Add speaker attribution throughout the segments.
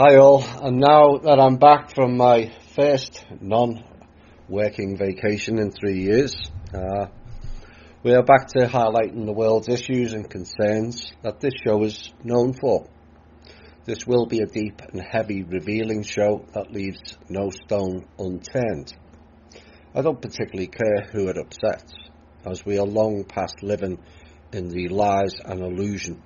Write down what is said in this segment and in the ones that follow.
Speaker 1: Hi all, and now that I'm back from my first non-working vacation in 3 years, we are back to highlighting the world's issues and concerns that this show is known for. This will be a deep and heavy revealing show that leaves no stone unturned. I don't particularly care who it upsets, as we are long past living in the lies and illusion.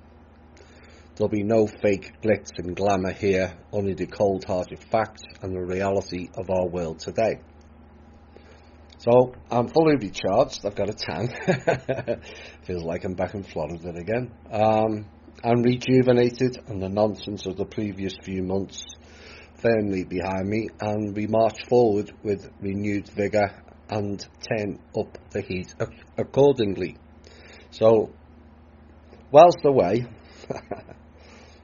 Speaker 1: There'll be no fake glitz and glamour here, only the cold-hearted facts and the reality of our world today. So, I'm fully recharged, I've got a tan. Feels like I'm back in Florida again. I'm rejuvenated, and the nonsense of the previous few months firmly behind me, and we march forward with renewed vigour and turn up the heat accordingly. So, whilst away,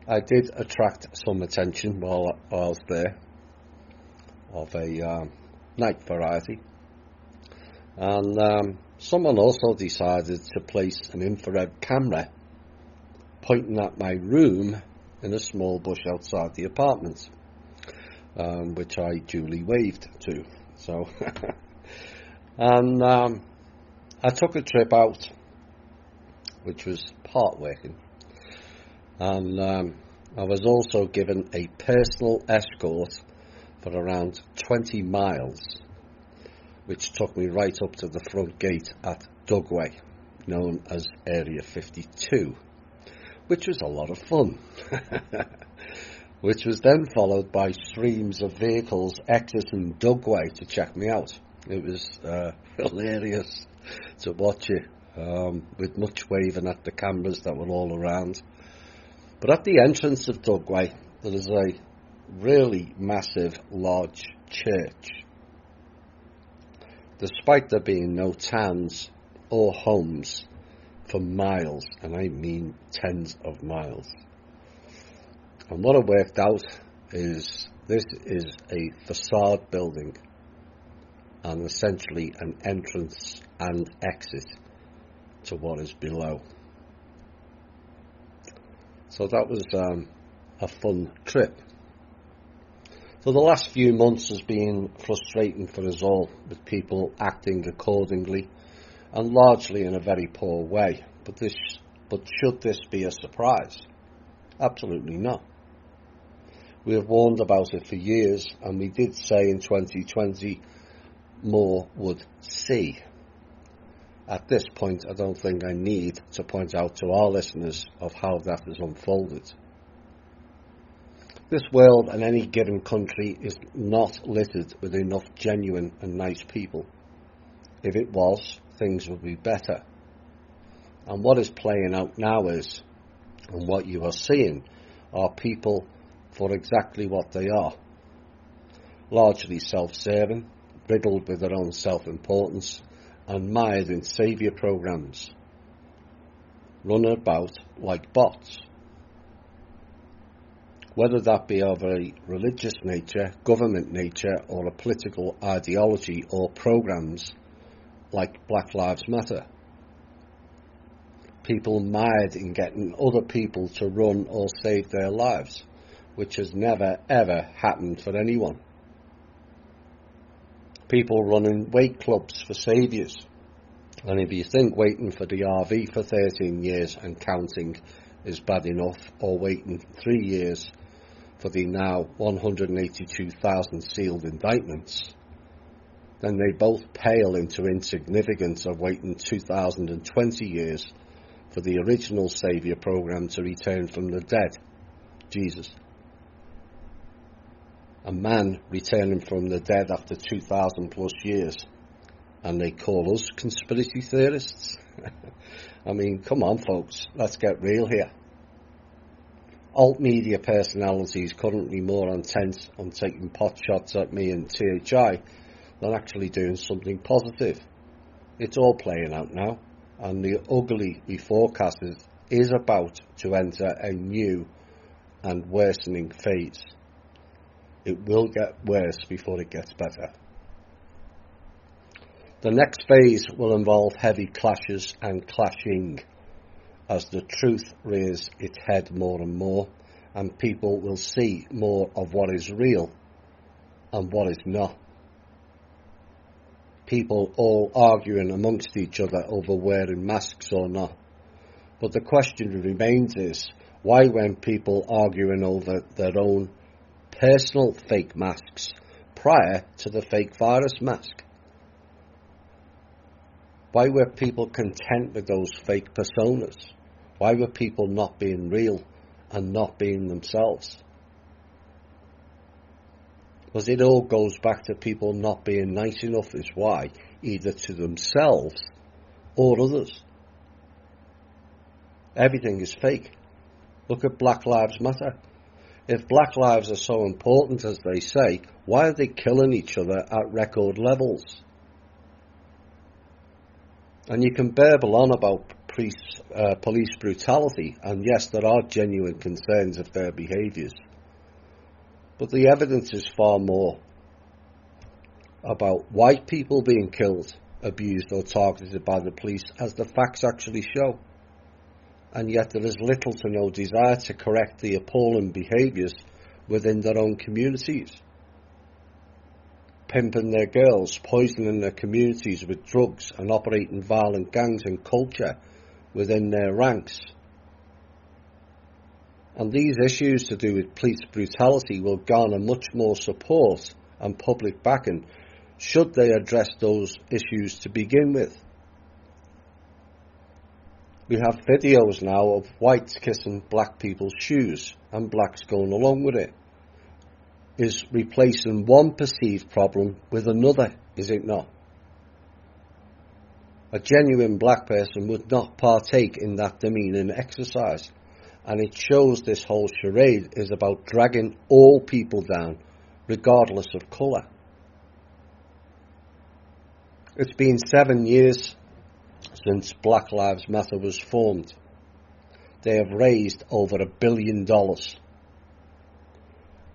Speaker 1: I did attract some attention while I was there, of a night variety, and someone also decided to place an infrared camera pointing at my room in a small bush outside the apartment, which I duly waved to. So, and I took a trip out, which was part working. And I was also given a personal escort for around 20 miles, which took me right up to the front gate at Dugway, known as Area 52, which was a lot of fun, which was then followed by streams of vehicles exiting Dugway to check me out. It was hilarious to watch it, with much waving at the cameras that were all around. But at the entrance of Dugway, there is a really massive, large church. Despite there being no towns or homes for miles, and I mean tens of miles. And what I worked out is this is a facade building and essentially an entrance and exit to what is below. So that was a fun trip. So the last few months has been frustrating for us all, with people acting accordingly and largely in a very poor way. But should this be a surprise? Absolutely not. We have warned about it for years, and we did say in 2020 more would see. At this point, I don't think I need to point out to our listeners of how that has unfolded. This world and any given country is not littered with enough genuine and nice people. If it was, things would be better. And what is playing out now is, and what you are seeing, are people for exactly what they are. Largely self-serving, riddled with their own self-importance, and mired in saviour programs, run about like bots. Whether that be of a religious nature, government nature, or a political ideology, or programs like Black Lives Matter. People mired in getting other people to run or save their lives, which has never ever happened for anyone. People running weight clubs for saviours. And if you think waiting for the RV for 13 years and counting is bad enough, or waiting 3 years for the now 182,000 sealed indictments, then they both pale into insignificance of waiting 2,020 years for the original saviour programme to return from the dead, Jesus. A man returning from the dead after 2,000 plus years, and they call us conspiracy theorists? I mean, come on folks, let's get real here. Alt media personalities currently more intent on taking pot shots at me and THI than actually doing something positive. It's all playing out now, and the ugly we forecasted is about to enter a new and worsening phase. It will get worse before it gets better. The next phase will involve heavy clashes and clashing, as the truth rears its head more and more, and people will see more of what is real and what is not. People all arguing amongst each other over wearing masks or not. But the question remains is, why when people arguing over their own personal fake masks prior to the fake virus mask? Why were people content with those fake personas? Why were people not being real and not being themselves? Because it all goes back to people not being nice enough is why, either to themselves or others. Everything is fake. Look at Black Lives Matter. If Black lives are so important as they say, why are they killing each other at record levels? And you can burble on about police brutality, and yes, there are genuine concerns of their behaviours. But the evidence is far more about white people being killed, abused or targeted by the police, as the facts actually show. And yet there is little to no desire to correct the appalling behaviours within their own communities. Pimping their girls, poisoning their communities with drugs and operating violent gangs and culture within their ranks. And these issues to do with police brutality will garner much more support and public backing should they address those issues to begin with. We have videos now of whites kissing black people's shoes and blacks going along with it. Is replacing one perceived problem with another, is it not? A genuine black person would not partake in that demeaning exercise. And it shows this whole charade is about dragging all people down, regardless of colour. It's been 7 years since Black Lives Matter was formed. They have raised over $1 billion.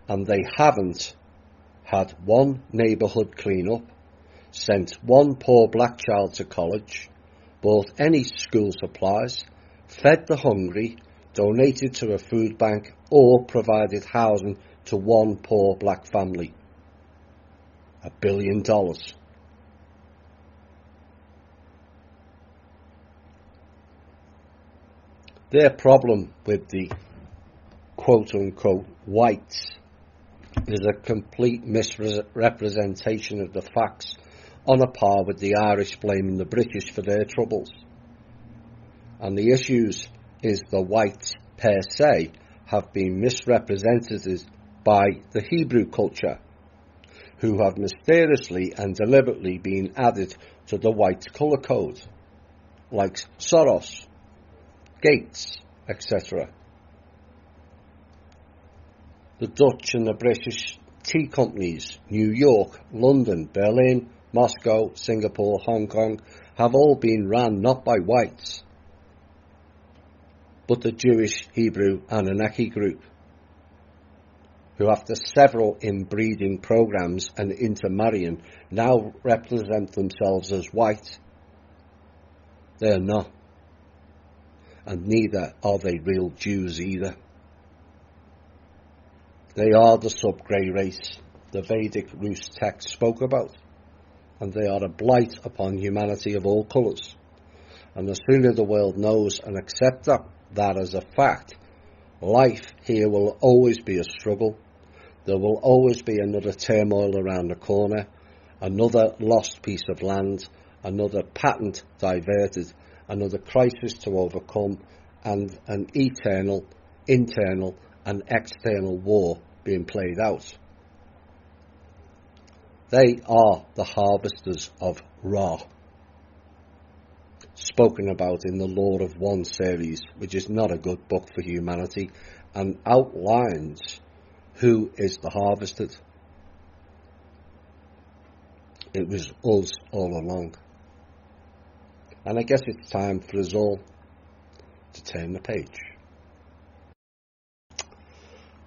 Speaker 1: And they haven't had one neighbourhood clean-up, sent one poor black child to college, bought any school supplies, fed the hungry, donated to a food bank, or provided housing to one poor black family. $1 billion. Their problem with the quote-unquote whites is a complete misrepresentation of the facts, on a par with the Irish blaming the British for their troubles. And the issues is the whites per se have been misrepresented by the Hebrew culture, who have mysteriously and deliberately been added to the white colour code, like Soros, Gates, etc. The Dutch and the British tea companies, New York, London, Berlin, Moscow, Singapore, Hong Kong, have all been run not by whites, but the Jewish Hebrew Anunnaki group, who after several inbreeding programs and intermarrying now represent themselves as white. They are not. And neither are they real Jews either. They are the sub-grey race the Vedic Rus text spoke about, and they are a blight upon humanity of all colours. And the sooner the world knows and accepts that as a fact, life here will always be a struggle. There will always be another turmoil around the corner, another lost piece of land, another patent diverted, another crisis to overcome, and an eternal, internal and external war being played out. They are the harvesters of Ra, spoken about in the Lord of One series, which is not a good book for humanity, and outlines who is the harvested. It was us all along. And I guess it's time for us all to turn the page.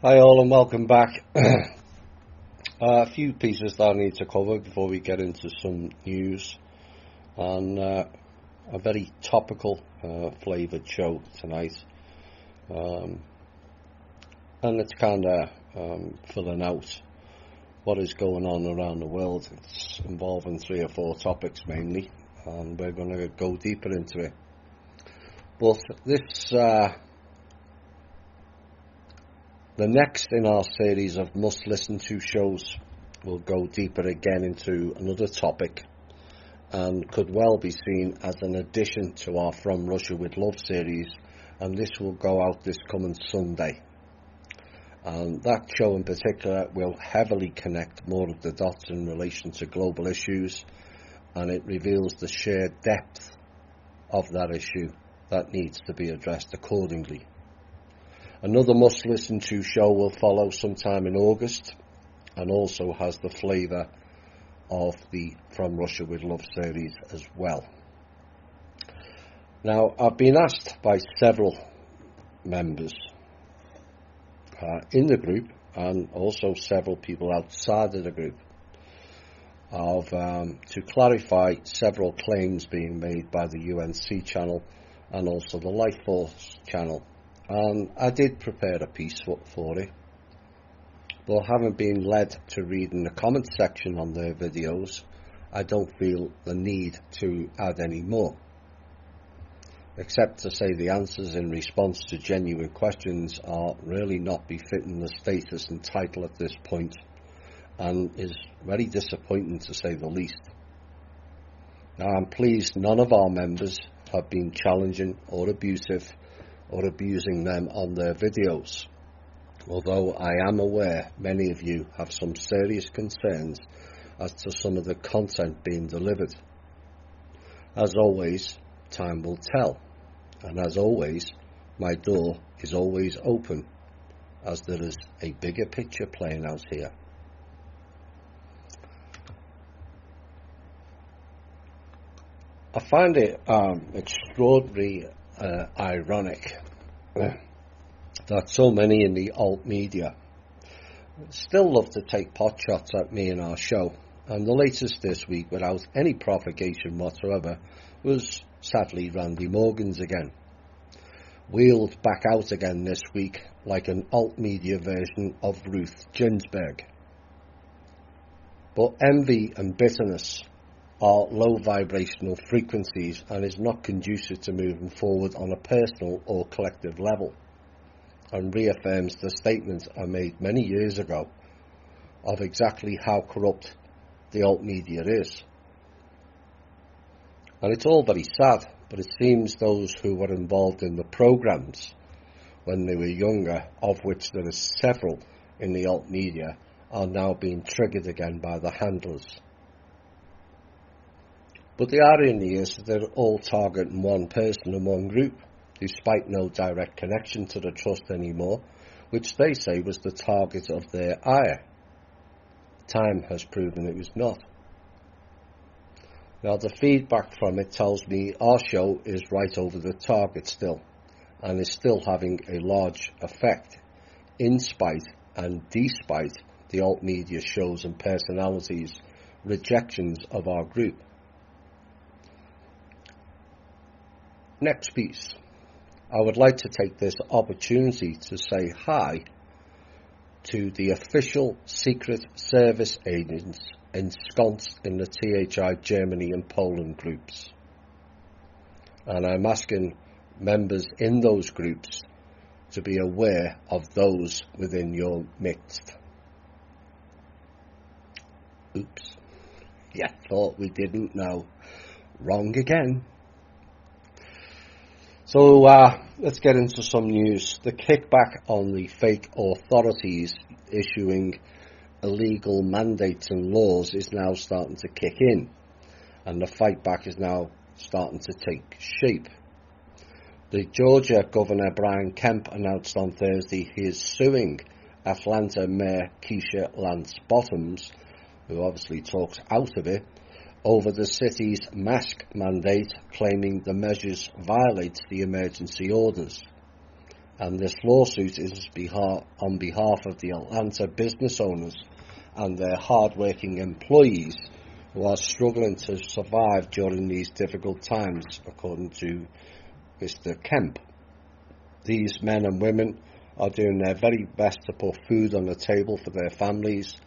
Speaker 1: Hi all and welcome back. A few pieces that I need to cover before we get into some news, and a very topical flavoured show tonight. and it's kind of filling out what is going on around the world. It's involving 3 or 4 topics mainly, and we're going to go deeper into it. But this, the next in our series of must listen to shows will go deeper again into another topic, and could well be seen as an addition to our From Russia with Love series, and this will go out this coming Sunday. And that show in particular will heavily connect more of the dots in relation to global issues, and it reveals the sheer depth of that issue that needs to be addressed accordingly. Another must listen to show will follow sometime in August, and also has the flavour of the From Russia with Love series as well. Now, I've been asked by several members in the group, and also several people outside of the group, to clarify several claims being made by the UNC channel and also the Life Force channel. And I did prepare a piece for it, but having been led to read in the comment section on their videos, I don't feel the need to add any more, except to say the answers in response to genuine questions are really not befitting the status and title at this point, and is very disappointing to say the least. Now, I'm pleased none of our members have been challenging or abusive or abusing them on their videos, although I am aware many of you have some serious concerns as to some of the content being delivered. As always, time will tell. And as always, my door is always open, as there is a bigger picture playing out here. I find it extraordinarily ironic that so many in the alt media still love to take pot shots at me in our show, and the latest this week, without any provocation whatsoever, was sadly Randy Morgan's again. Wheeled back out again this week like an alt media version of Ruth Ginsburg. But envy and bitterness are low vibrational frequencies and is not conducive to moving forward on a personal or collective level, and reaffirms the statements I made many years ago of exactly how corrupt the alt media is. And it's all very sad, but it seems those who were involved in the programs when they were younger, of which there are several in the alt media, are now being triggered again by the handlers. But the irony is that they're all targeting one person and one group, despite no direct connection to the trust anymore, which they say was the target of their ire. Time has proven it was not. Now, the feedback from it tells me our show is right over the target still, and is still having a large effect, in spite and despite the alt media shows and personalities' rejections of our group. Next piece. I would like to take this opportunity to say hi to the official Secret Service agents ensconced in the THI Germany and Poland groups. And I'm asking members in those groups to be aware of those within your midst. Oops. Yeah, thought we didn't know. Wrong again. So let's get into some news. The kickback on the fake authorities issuing illegal mandates and laws is now starting to kick in, and the fight back is now starting to take shape. The Georgia Governor Brian Kemp announced on Thursday he is suing Atlanta Mayor Keisha Lance Bottoms, who obviously talks out of it, over the city's mask mandate, claiming the measures violates the emergency orders. And this lawsuit is on behalf of the Atlanta business owners and their hard-working employees who are struggling to survive during these difficult times, according to Mr. Kemp. These men and women are doing their very best to put food on the table for their families,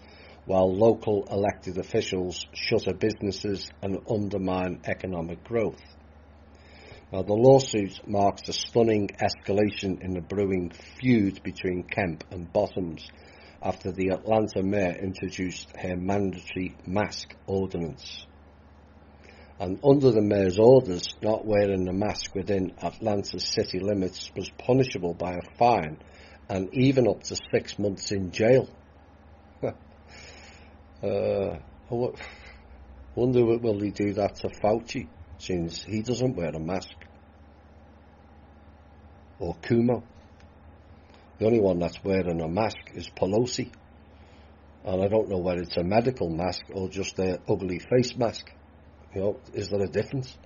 Speaker 1: while local elected officials shutter businesses and undermine economic growth. Now, the lawsuit marks a stunning escalation in the brewing feud between Kemp and Bottoms after the Atlanta mayor introduced her mandatory mask ordinance. And under the mayor's orders, not wearing a mask within Atlanta's city limits was punishable by a fine and even up to 6 months in jail. I wonder will they do that to Fauci, since he doesn't wear a mask? Or Cuomo. The only one that's wearing a mask is Pelosi. And I don't know whether it's a medical mask or just an ugly face mask. Is there a difference?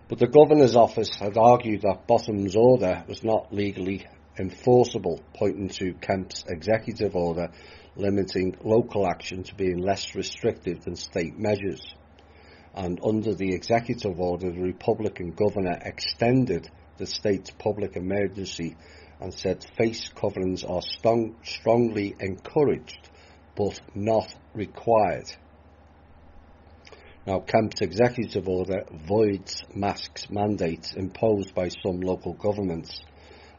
Speaker 1: But the governor's office had argued that Bottom's order was not legally enforceable, pointing to Kemp's executive order limiting local action to being less restrictive than state measures. And under the executive order, the Republican governor extended the state's public emergency and said face coverings are strongly encouraged but not required. Now, Kemp's executive order voids masks mandates imposed by some local governments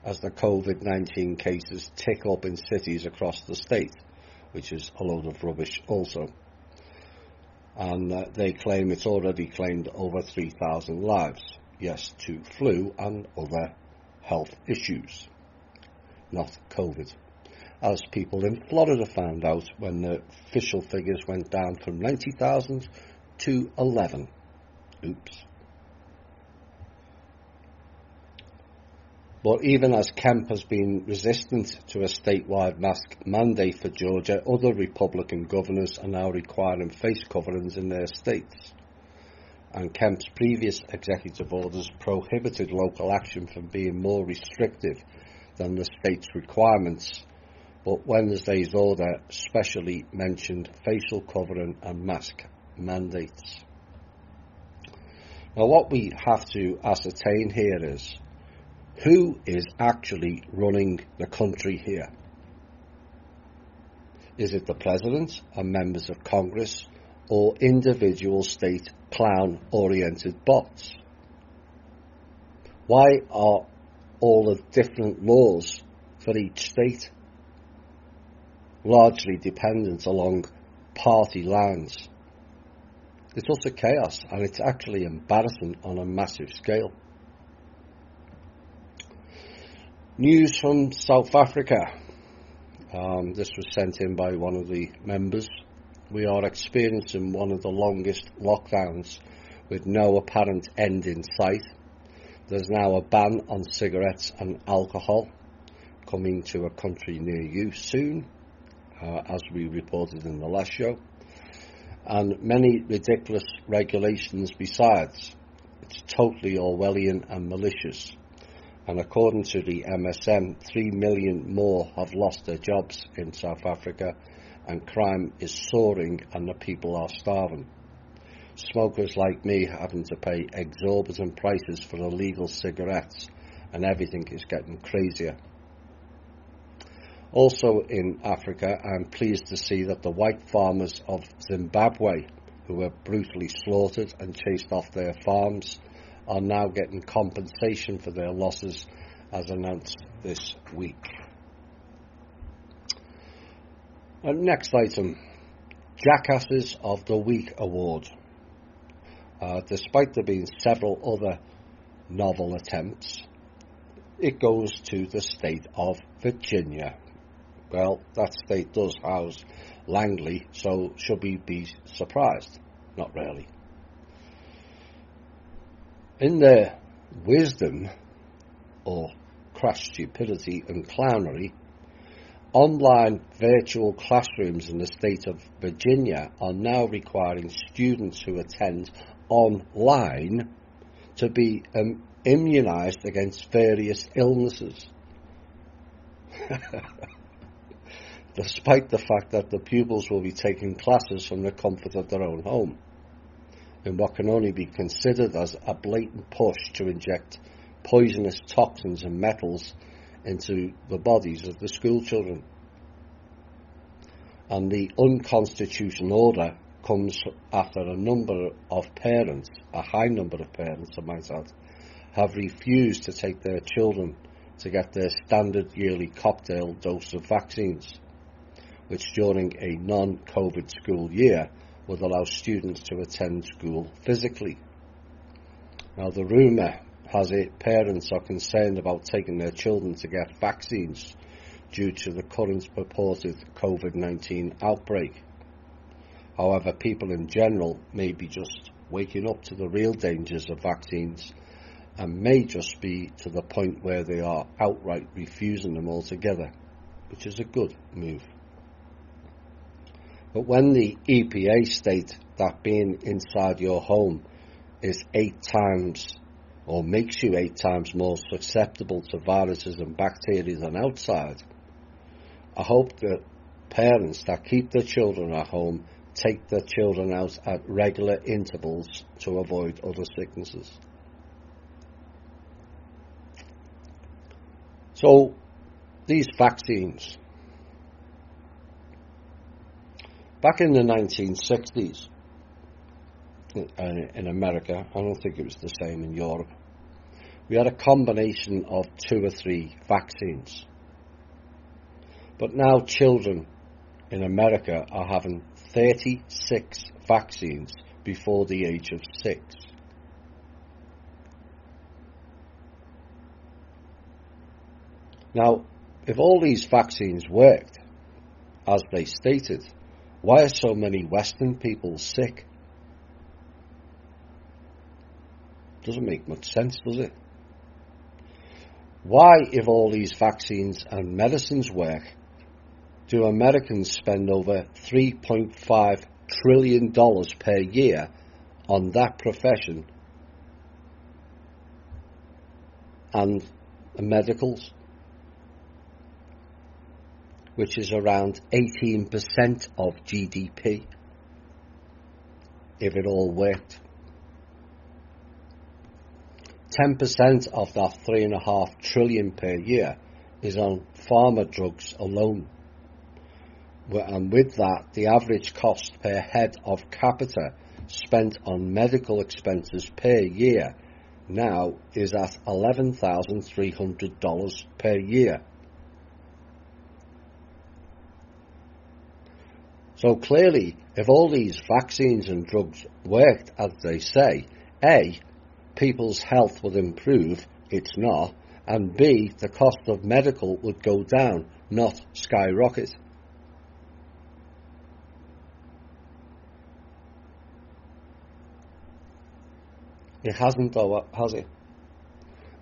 Speaker 1: as the COVID-19 cases tick up in cities across the state, which is a load of rubbish also. And they claim it's already claimed over 3,000 lives, yes, to flu and other health issues, not COVID, as people in Florida found out when the official figures went down from 90,000 to 11. Oops. But even as Kemp has been resistant to a statewide mask mandate for Georgia, other Republican governors are now requiring face coverings in their states. And Kemp's previous executive orders prohibited local action from being more restrictive than the state's requirements, but Wednesday's order specially mentioned facial covering and mask mandates. Now, what we have to ascertain here is who is actually running the country here. Is it the president and members of Congress or individual state clown-oriented bots? Why are all the different laws for each state largely dependent along party lines? It's utter chaos, and it's actually embarrassing on a massive scale. News from South Africa. This was sent in by one of the members. We are experiencing one of the longest lockdowns with no apparent end in sight. There's now a ban on cigarettes and alcohol coming to a country near you soon, as we reported in the last show. And many ridiculous regulations besides. It's totally Orwellian and malicious. And according to the MSM, 3 million more have lost their jobs in South Africa, and crime is soaring and the people are starving. Smokers like me having to pay exorbitant prices for illegal cigarettes, and everything is getting crazier. Also in Africa, I'm pleased to see that the white farmers of Zimbabwe, who were brutally slaughtered and chased off their farms, are now getting compensation for their losses, as announced this week. And next item, Jackasses of the Week Award. Despite there being several other novel attempts, it goes to the state of Virginia. Well, that state does house Langley, so should we be surprised? Not really. In their wisdom, or crass stupidity and clownery, online virtual classrooms in the state of Virginia are now requiring students who attend online to be immunized against various illnesses. Despite the fact that the pupils will be taking classes from the comfort of their own home, in what can only be considered as a blatant push to inject poisonous toxins and metals into the bodies of the school children. And the unconstitutional order comes after a high number of parents, I might add, have refused to take their children to get their standard yearly cocktail dose of vaccines, which during a non-COVID school year would allow students to attend school physically. Now, the rumour has it parents are concerned about taking their children to get vaccines due to the current purported COVID-19 outbreak. However, people in general may be just waking up to the real dangers of vaccines and may just be to the point where they are outright refusing them altogether, which is a good move. But when the EPA state that being inside your home is 8 times or makes you 8 times more susceptible to viruses and bacteria than outside, I hope that parents that keep their children at home take their children out at regular intervals to avoid other sicknesses. So, these vaccines. Back in the 1960s, in America, I don't think it was the same in Europe, we had a combination of 2 or 3 vaccines. But now children in America are having 36 vaccines before the age of 6. Now, if all these vaccines worked, as they stated, why are so many Western people sick? Doesn't make much sense, does it? Why, if all these vaccines and medicines work, do Americans spend over $3.5 trillion per year on that profession and medicals, which is around 18% of GDP, if it all worked? 10% of that $3.5 trillion per year is on pharma drugs alone. And with that, the average cost per head of capita spent on medical expenses per year now is at $11,300 per year. So clearly, if all these vaccines and drugs worked as they say, A, people's health would improve, it's not, and B, the cost of medical would go down, not skyrocket. It hasn't though, has it?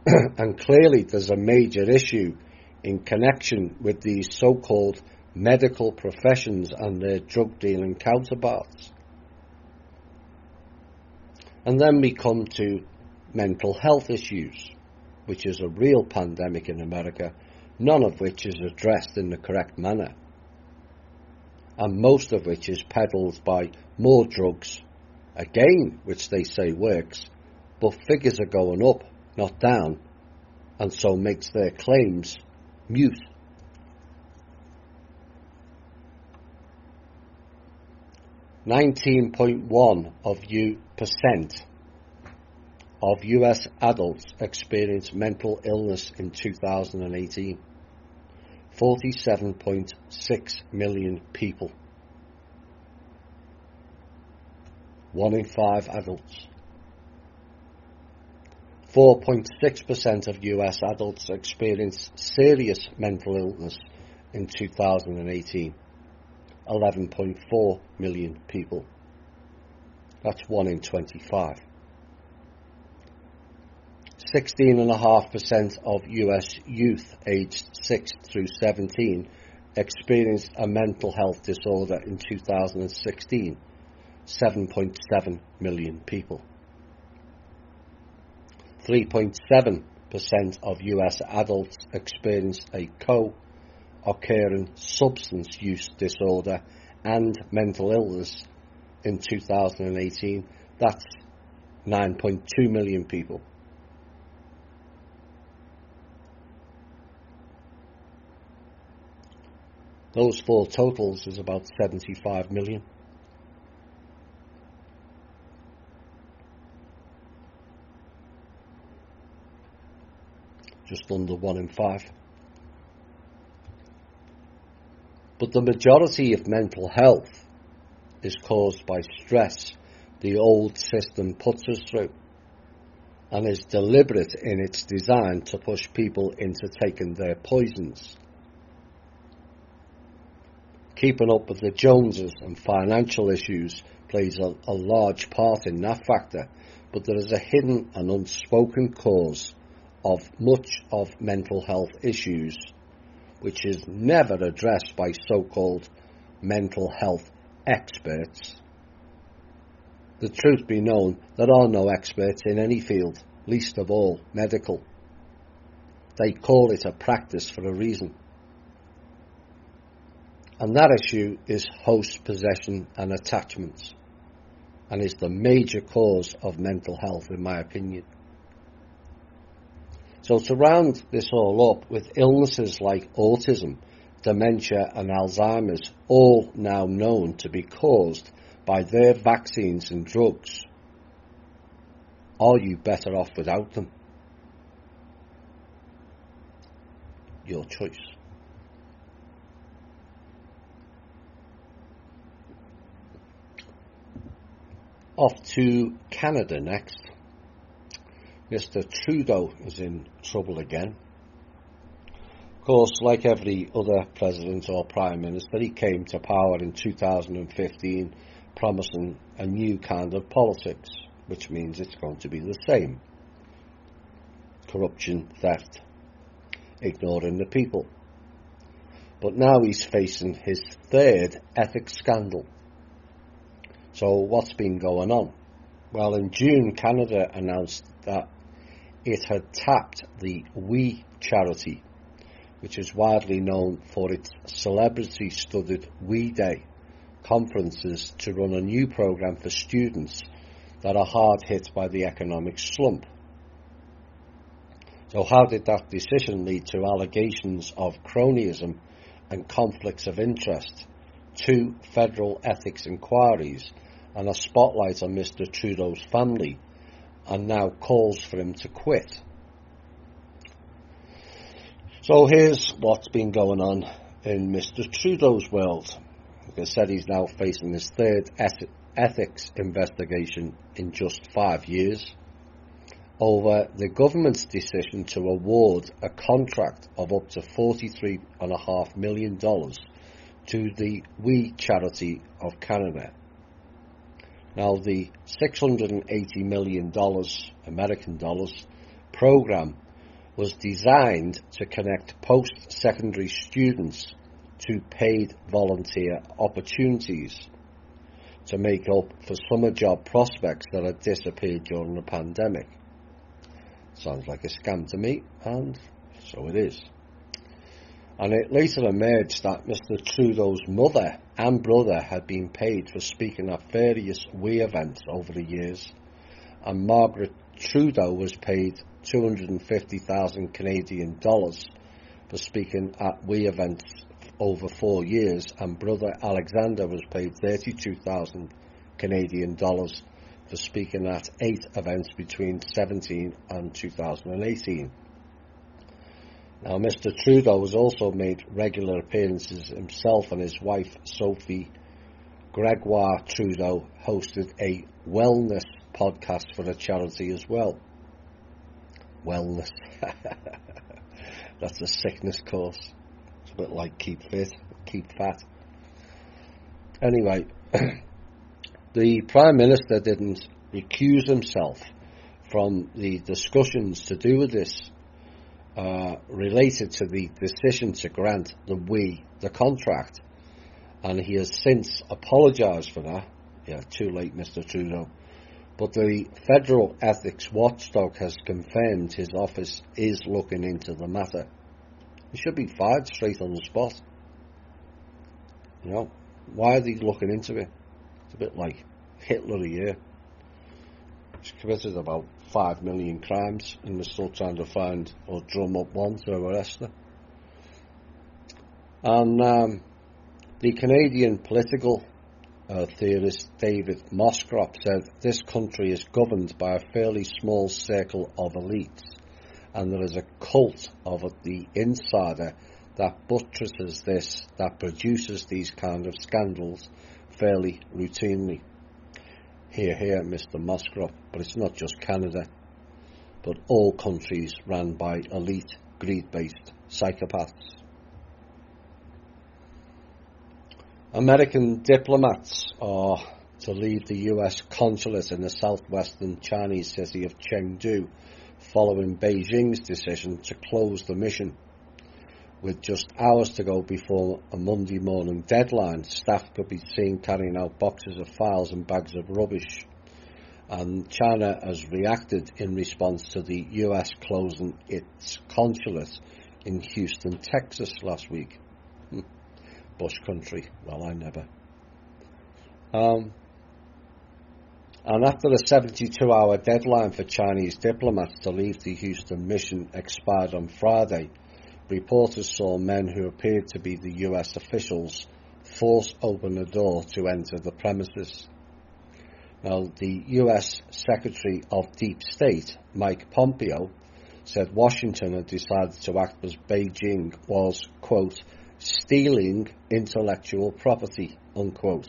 Speaker 1: And clearly there's a major issue in connection with these so-called medical professions and their drug dealing counterparts. And then we come to mental health issues, which is a real pandemic in America, none of which is addressed in the correct manner, and most of which is peddled by more drugs, again, which they say works, but figures are going up, not down, and so makes their claims mute. %19.1% of US adults experienced mental illness in 2018. 47.6 million people. 1 in 5 adults. 4.6% of US adults experienced serious mental illness in 2018. 11.4 million people. That's 1 in 25. 16.5% of US youth aged 6 through 17 experienced a mental health disorder in 2016. 7.7 million people. 3.7% of US adults experienced a co-occurring substance use disorder and mental illness in 2018. That's 9.2 million people. Those four totals is about 75 million. Just under 1 in 5. But the majority of mental health is caused by stress the old system puts us through, and is deliberate in its design to push people into taking their poisons. Keeping up with the Joneses and financial issues plays a large part in that factor, but there is a hidden and unspoken cause of much of mental health issues which is never addressed by so-called mental health experts. The truth be known, there are no experts in any field, least of all medical. They call it a practice for a reason. And that issue is host possession and attachments, and is the major cause of mental health, in my opinion. So to round this all up, with illnesses like autism, dementia and Alzheimer's all now known to be caused by their vaccines and drugs, are you better off without them? Your choice. Off to Canada next. Mr. Trudeau is in trouble again. Of course, like every other president or prime minister, he came to power in 2015 promising a new kind of politics, which means it's going to be the same. Corruption, theft, ignoring the people. But now he's facing his third ethics scandal. So what's been going on? Well, in June, Canada announced that it had tapped the We charity, which is widely known for its celebrity-studded We Day conferences, to run a new program for students that are hard hit by the economic slump. So how did that decision lead to allegations of cronyism and conflicts of interest, 2 federal ethics inquiries, and a spotlight on Mr. Trudeau's family, and now calls for him to quit? So here's what's been going on in Mr. Trudeau's world. Like I said, he's now facing his third ethics investigation in just 5 years over the government's decision to award a contract of up to $43.5 million to the We charity of Canada. Now, the $680 million American dollars program was designed to connect post-secondary students to paid volunteer opportunities to make up for summer job prospects that had disappeared during the pandemic. Sounds like a scam to me, and so it is. And it later emerged that Mr. Trudeau's mother and brother had been paid for speaking at various We events over the years, and Margaret Trudeau was paid 250,000 Canadian dollars for speaking at We events over 4 years, and brother Alexander was paid 32,000 Canadian dollars for speaking at 8 events between 2017 and 2018. Now, Mr. Trudeau has also made regular appearances himself, and his wife, Sophie Gregoire Trudeau, hosted a wellness podcast for a charity as well. Wellness. That's a sickness course. It's a bit like keep fit, keep fat. Anyway, the Prime Minister didn't recuse himself from the discussions to do with this, related to the decision to grant the contract, and he has since apologised for that. Yeah, too late, Mr. Trudeau. But the federal ethics watchdog has confirmed his office is looking into the matter. He should be fired straight on the spot. You know, why are they looking into it? It's a bit like Hitler here. He's committed about 5 million crimes, and we're still trying to find or drum up one to arrest her. And The Canadian political theorist David Moscrop said this country is governed by a fairly small circle of elites, and there is a cult of the insider that buttresses this, that produces these kind of scandals fairly routinely. Hear, hear, Mr. Moscrop, but it's not just Canada, but all countries run by elite, greed-based psychopaths. American diplomats are to leave the US consulate in the southwestern Chinese city of Chengdu following Beijing's decision to close the mission. With just hours to go before a Monday morning deadline, staff could be seen carrying out boxes of files and bags of rubbish. And China has reacted in response to the US closing its consulate in Houston, Texas last week. Bush country. Well, I never. And after the 72-hour deadline for Chinese diplomats to leave the Houston mission expired on Friday, reporters saw men who appeared to be the US officials force open the door to enter the premises. Now, the US Secretary of Deep State, Mike Pompeo, said Washington had decided to act as Beijing was, quote, stealing intellectual property, unquote,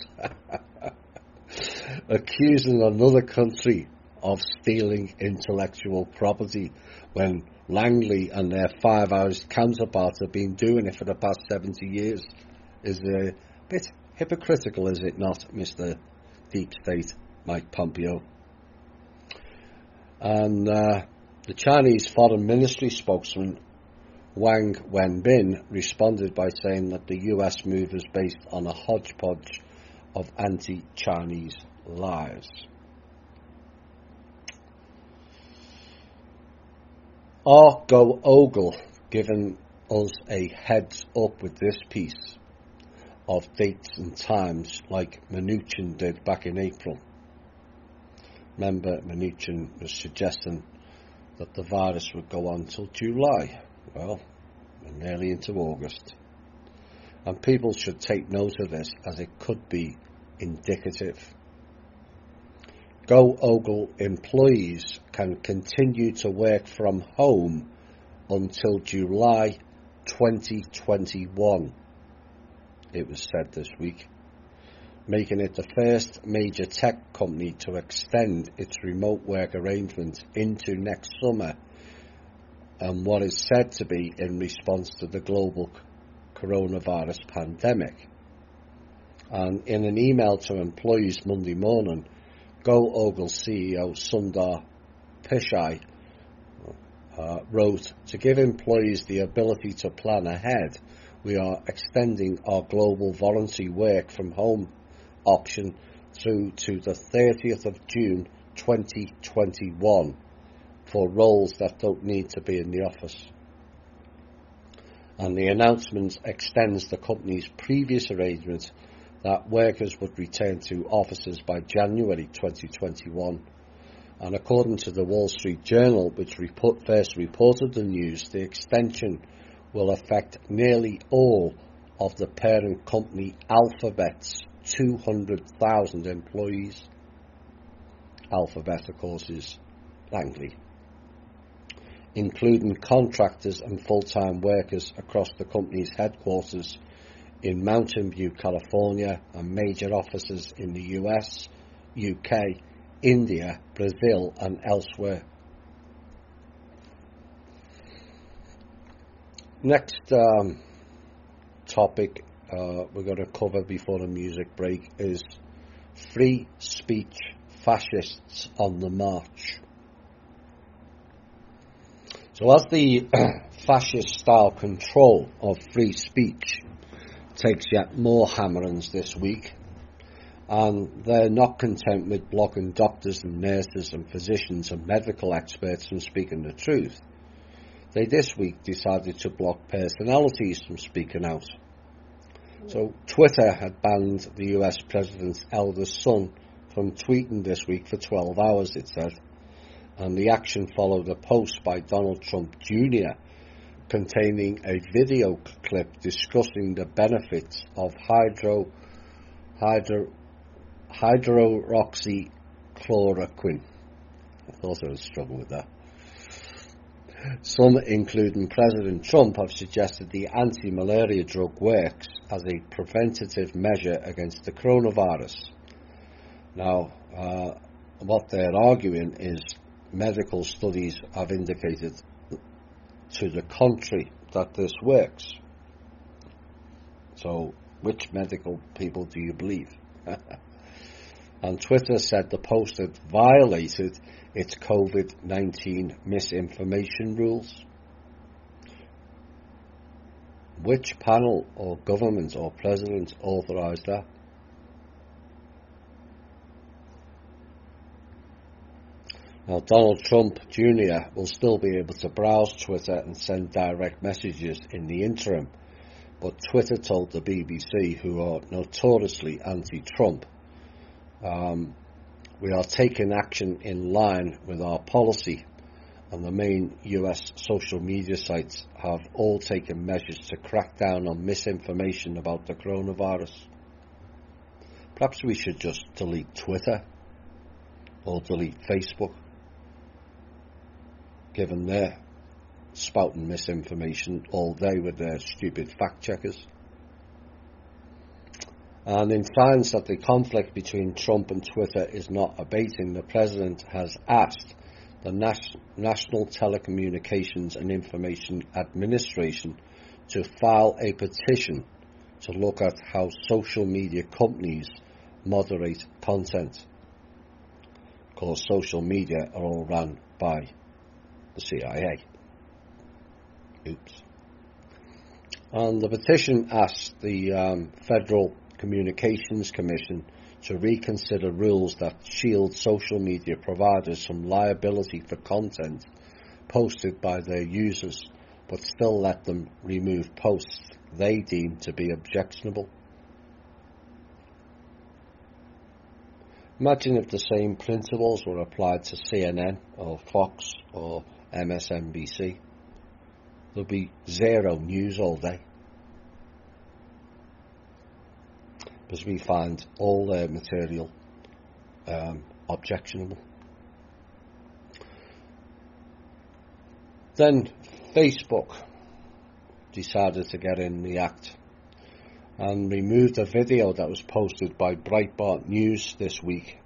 Speaker 1: accusing another country of stealing intellectual property when Langley and their 5 hours counterparts have been doing it for the past 70 years is a bit hypocritical, is it not, Mr. Deep State Mike Pompeo? And the Chinese Foreign Ministry spokesman Wang Wenbin responded by saying that the US move is based on a hodgepodge of anti-Chinese lies. Are Go Ogle giving us a heads up with this piece of dates and times like Mnuchin did back in April? Remember, Mnuchin was suggesting that the virus would go on till July. Well, we're nearly into August. And people should take note of this as it could be indicative. Go Ogle employees can continue to work from home until July 2021, it was said this week, making it the first major tech company to extend its remote work arrangements into next summer, and what is said to be in response to the global coronavirus pandemic. And in an email to employees Monday morning, Go Ogle CEO Sundar Pichai wrote, to give employees the ability to plan ahead, we are extending our global voluntary work from home option through to the 30th of June 2021 for roles that don't need to be in the office. And the announcement extends the company's previous arrangement that workers would return to offices by January 2021. And according to the Wall Street Journal, which first reported the news, the extension will affect nearly all of the parent company Alphabet's 200,000 employees. Alphabet, of course, is Langley, including contractors and full-time workers across the company's headquarters in Mountain View, California, and major offices in the US, UK, India, Brazil, and elsewhere. Next topic we're going to cover before the music break is free speech fascists on the march. So as the fascist-style control of free speech takes yet more hammerings this week, and they're not content with blocking doctors and nurses and physicians and medical experts from speaking the truth. They this week decided to block personalities from speaking out. So Twitter had banned the US president's eldest son from tweeting this week for 12 hours, it said, and the action followed a post by Donald Trump Jr. containing a video clip discussing the benefits of hydroxychloroquine. I thought I would struggle with that. Some, including President Trump, have suggested the anti-malaria drug works as a preventative measure against the coronavirus. Now, what they're arguing is medical studies have indicated to the contrary that this works. So, which medical people do you believe? And Twitter said the post had violated its COVID-19 misinformation rules. Which panel or government or president authorised that? Now, Donald Trump Jr. will still be able to browse Twitter and send direct messages in the interim, but Twitter told the BBC, who are notoriously anti-Trump, we are taking action in line with our policy, and the main US social media sites have all taken measures to crack down on misinformation about the coronavirus. Perhaps we should just delete Twitter or delete Facebook, given they're spouting misinformation all day with their stupid fact checkers. And in signs that the conflict between Trump and Twitter is not abating, the President has asked the National Telecommunications and Information Administration to file a petition to look at how social media companies moderate content. Of course, social media are all run by the CIA. Oops. And the petition asks the Federal Communications Commission to reconsider rules that shield social media providers from liability for content posted by their users, but still let them remove posts they deem to be objectionable. Imagine if the same principles were applied to CNN or Fox or MSNBC. There'll be zero news all day, because we find all their material objectionable. Then Facebook decided to get in the act and removed a video that was posted by Breitbart News this week,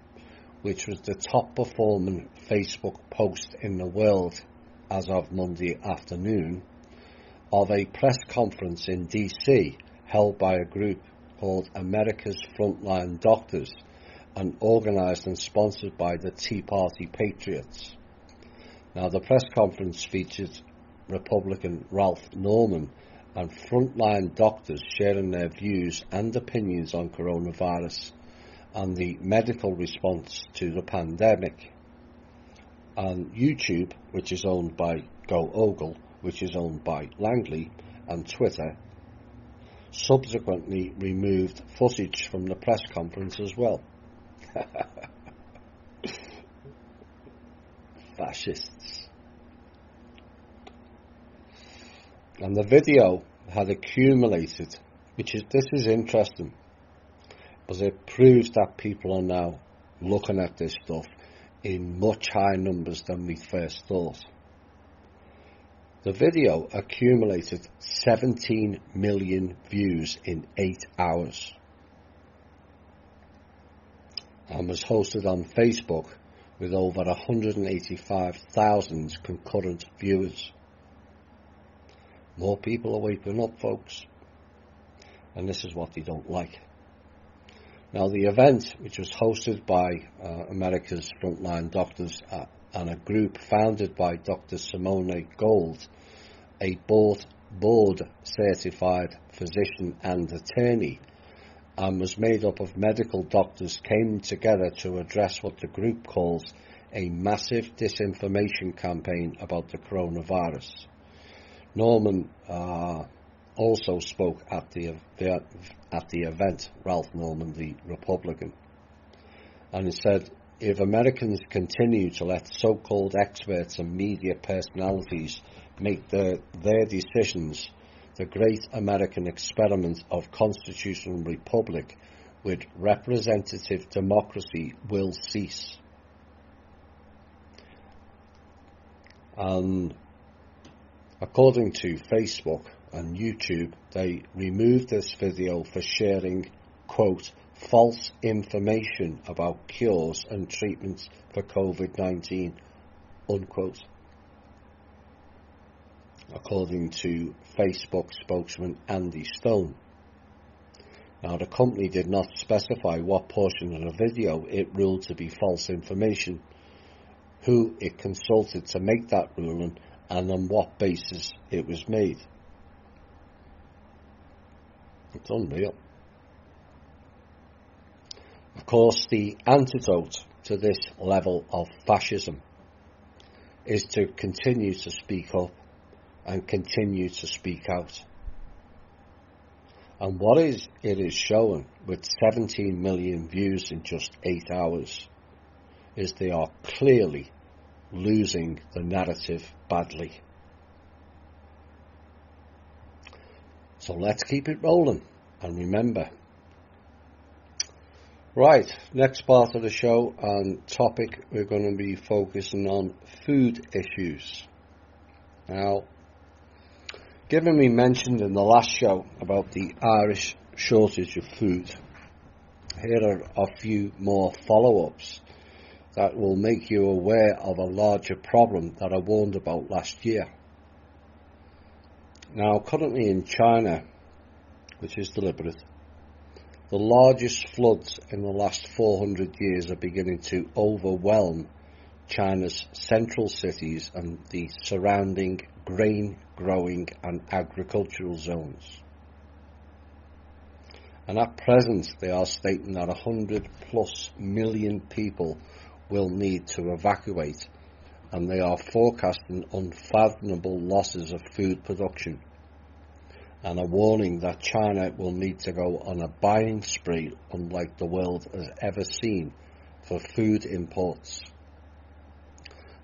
Speaker 1: which was the top performing Facebook post in the world as of Monday afternoon, of a press conference in DC held by a group called America's Frontline Doctors and organised and sponsored by the Tea Party Patriots. Now, the press conference featured Republican Ralph Norman and frontline doctors sharing their views and opinions on coronavirus and the medical response to the pandemic. And YouTube, which is owned by Go Ogle, which is owned by Langley, and Twitter, subsequently removed footage from the press conference as well. Fascists. And the video had accumulated, this is interesting, because it proves that people are now looking at this stuff in much higher numbers than we first thought. The video accumulated 17 million views in 8 hours and was hosted on Facebook with over 185,000 concurrent viewers. More people are waking up, folks, and this is what they don't like. Now, the event, which was hosted by America's Frontline Doctors and a group founded by Dr. Simone Gold, a board-certified physician and attorney, and was made up of medical doctors, came together to address what the group calls a massive disinformation campaign about the coronavirus. Norman also spoke at the event, Ralph Norman, the Republican, and he said, if Americans continue to let so-called experts and media personalities make their decisions, the great American experiment of constitutional republic with representative democracy will cease. And according to Facebook and YouTube, they removed this video for sharing, quote, false information about cures and treatments for COVID-19, unquote, according to Facebook spokesman Andy Stone. Now, the company did not specify what portion of the video it ruled to be false information, who it consulted to make that ruling, and on what basis it was made. It's unreal. Of course, the antidote to this level of fascism is to continue to speak up and continue to speak out. And what it is showing, with 17 million views in just 8 hours, is they are clearly losing the narrative badly. So let's keep it rolling. And remember, right, next part of the show and topic, we're going to be focusing on food issues. Now, given we mentioned in the last show about the Irish shortage of food, here are a few more follow-ups that will make you aware of a larger problem that I warned about last year. Now, currently in China, which is deliberate, the largest floods in the last 400 years are beginning to overwhelm China's central cities and the surrounding grain growing and agricultural zones. And at present, they are stating that 100+ million people will need to evacuate, and they are forecasting unfathomable losses of food production, and a warning that China will need to go on a buying spree unlike the world has ever seen for food imports.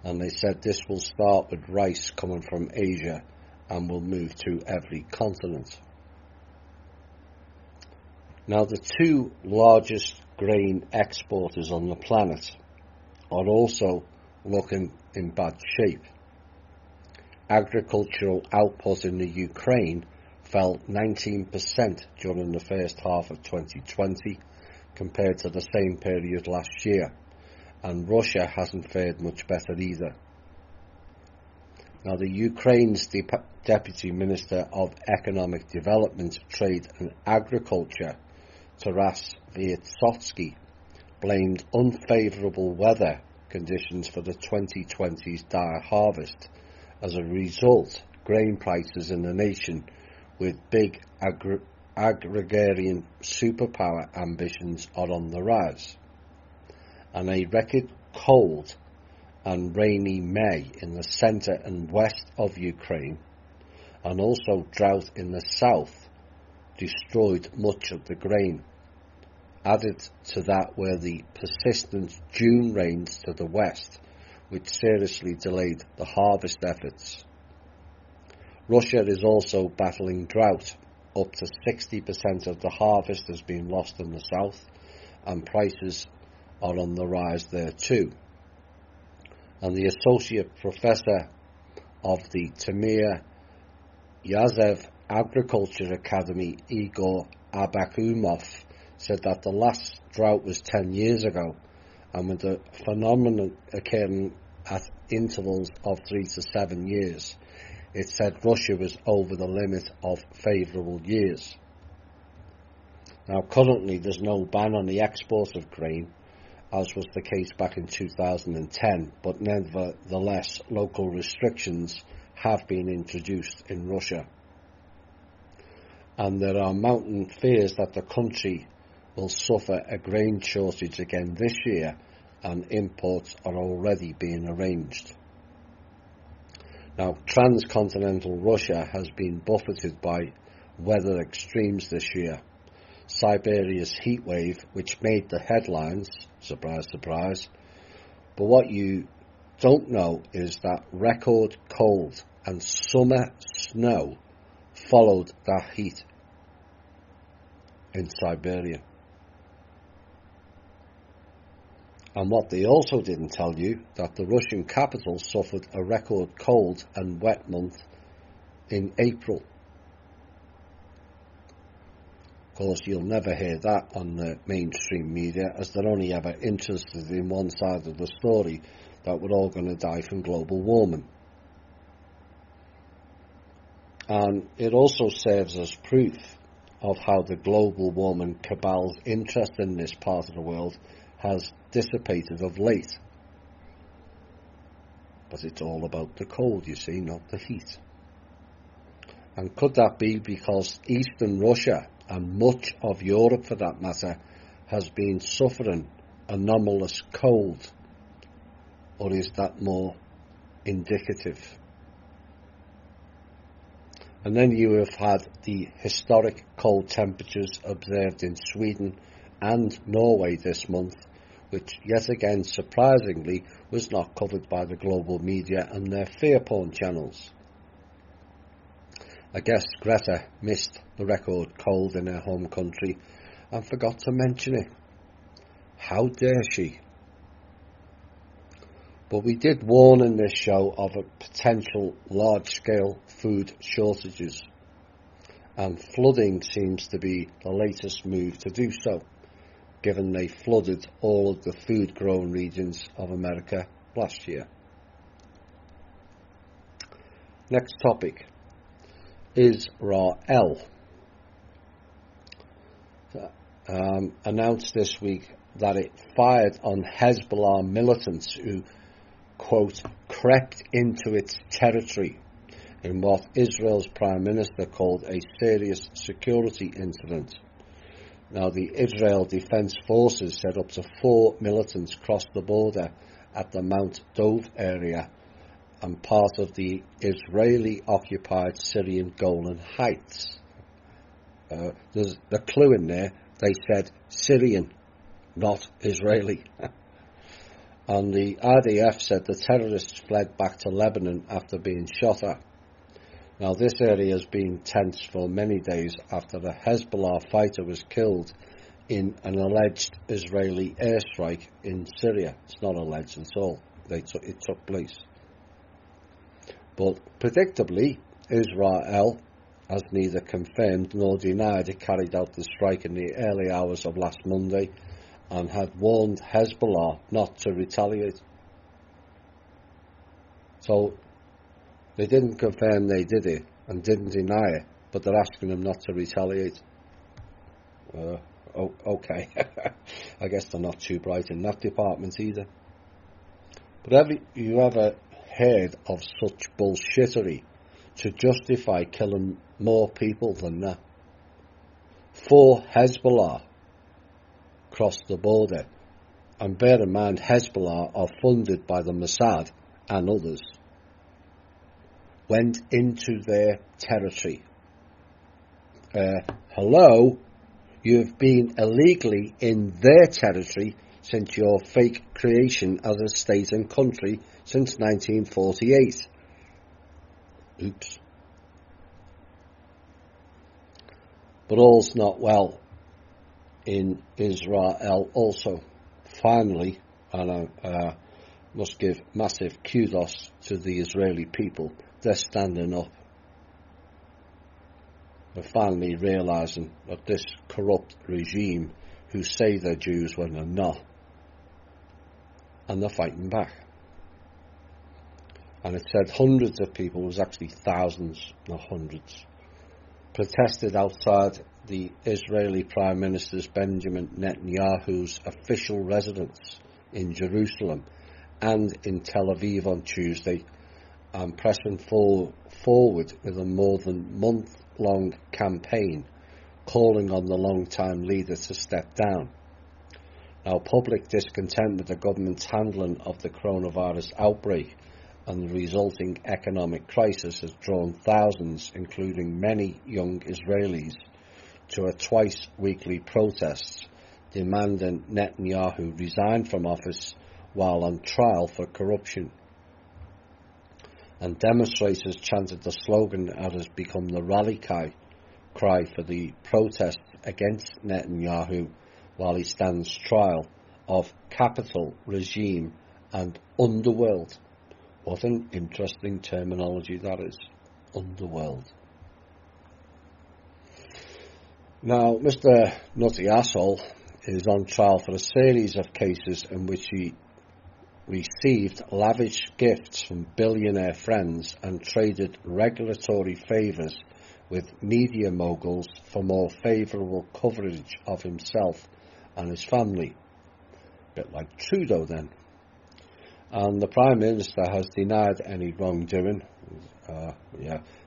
Speaker 1: And they said this will start with rice coming from Asia and will move to every continent. Now, the two largest grain exporters on the planet are also looking in bad shape. Agricultural output in the Ukraine fell 19% during the first half of 2020 compared to the same period last year, and Russia hasn't fared much better either. Now, the Ukraine's Deputy Minister of Economic Development, Trade and Agriculture, Taras Vysotsky, blamed unfavourable weather conditions for the 2020's dire harvest. As a result, grain prices in the nation with big agrarian superpower ambitions are on the rise. And a record cold and rainy May in the centre and west of Ukraine, and also drought in the south, destroyed much of the grain. Added to that were the persistent June rains to the west, which seriously delayed the harvest efforts. Russia is also battling drought. Up to 60% of the harvest has been lost in the south, and prices are on the rise there too. And the Associate Professor of the Tamir Yazev Agriculture Academy, Igor Abakumov, said that the last drought was 10 years ago, and with the phenomenon occurring at intervals of 3 to 7 years, it said Russia was over the limit of favourable years. Now, currently there's no ban on the export of grain, as was the case back in 2010, but nevertheless local restrictions have been introduced in Russia. And there are mounting fears that the country will suffer a grain shortage again this year, and imports are already being arranged. Now, transcontinental Russia has been buffeted by weather extremes this year. Siberia's heatwave, which made the headlines, surprise, surprise, but what you don't know is that record cold and summer snow followed that heat in Siberia. And what they also didn't tell you, that the Russian capital suffered a record cold and wet month in April. Of course, you'll never hear that on the mainstream media, as they're only ever interested in one side of the story, that we're all going to die from global warming. And it also serves as proof of how the global warming cabal's interest in this part of the world has dissipated of late. But it's all about the cold, you see, not the heat. And could that be because Eastern Russia, and much of Europe for that matter, has been suffering anomalous cold? Or is that more indicative? And then you have had the historic cold temperatures observed in Sweden and Norway this month, which yet again surprisingly was not covered by the global media and their fear porn channels. I guess Greta missed the record cold in her home country and forgot to mention it. How dare she? But we did warn in this show of a potential large-scale food shortages, and flooding seems to be the latest move to do so, given they flooded all of the food-growing regions of America last year. Next topic. Israel announced this week that it fired on Hezbollah militants who, quote, crept into its territory in what Israel's Prime Minister called a serious security incident. Now, the Israel Defense Forces said up to 4 militants crossed the border at the Mount Dov area and part of the Israeli-occupied Syrian Golan Heights. There's the clue in there. They said Syrian, not Israeli. And the IDF said the terrorists fled back to Lebanon after being shot at. Now, this area has been tense for many days after a Hezbollah fighter was killed in an alleged Israeli airstrike in Syria. It's not alleged at all. It took place. But predictably, Israel has neither confirmed nor denied it carried out the strike in the early hours of last Monday and had warned Hezbollah not to retaliate. So they didn't confirm they did it and didn't deny it, but they're asking them not to retaliate. Okay. I guess they're not too bright in that department either. But have you ever heard of such bullshittery to justify killing more people than that? 4 Hezbollah crossed the border, and bear in mind Hezbollah are funded by the Mossad and others, went into their territory. Hello, you've been illegally in their territory since your fake creation as a state and country since 1948. Oops. But all's not well in Israel also. Finally, and I must give massive kudos to the Israeli people, they're standing up. They're finally realising that this corrupt regime who say they're Jews when they're not, and they're fighting back. And it said hundreds of people, it was actually thousands, not hundreds, protested outside the Israeli Prime Minister's Benjamin Netanyahu's official residence in Jerusalem and in Tel Aviv on Tuesday, and pressing forward with a more than month-long campaign calling on the long-time leader to step down. Now, public discontent with the government's handling of the coronavirus outbreak and the resulting economic crisis has drawn thousands, including many young Israelis, to a twice-weekly protest demanding Netanyahu resign from office while on trial for corruption. and demonstrators chanted the slogan that has become the rally cry for the protest against Netanyahu while he stands trial of capital, regime and underworld. What an interesting terminology that is, underworld. Now, Mr. Nutty Asshole is on trial for a series of cases in which he received lavish gifts from billionaire friends and traded regulatory favours with media moguls for more favourable coverage of himself and his family. A bit like Trudeau then. And the Prime Minister has denied any wrongdoing.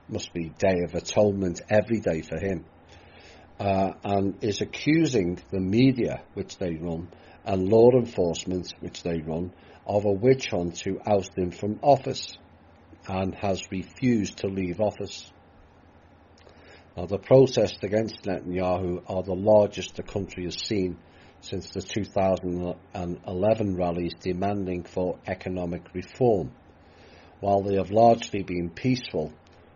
Speaker 1: Must be Day of Atonement every day for him. And is accusing the media, which they run, and law enforcement, which they run, of a witch hunt to oust him from office, and has refused to leave office. Now, the protests against Netanyahu are the largest the country has seen since the 2011 rallies demanding for economic reform. While they have largely been peaceful,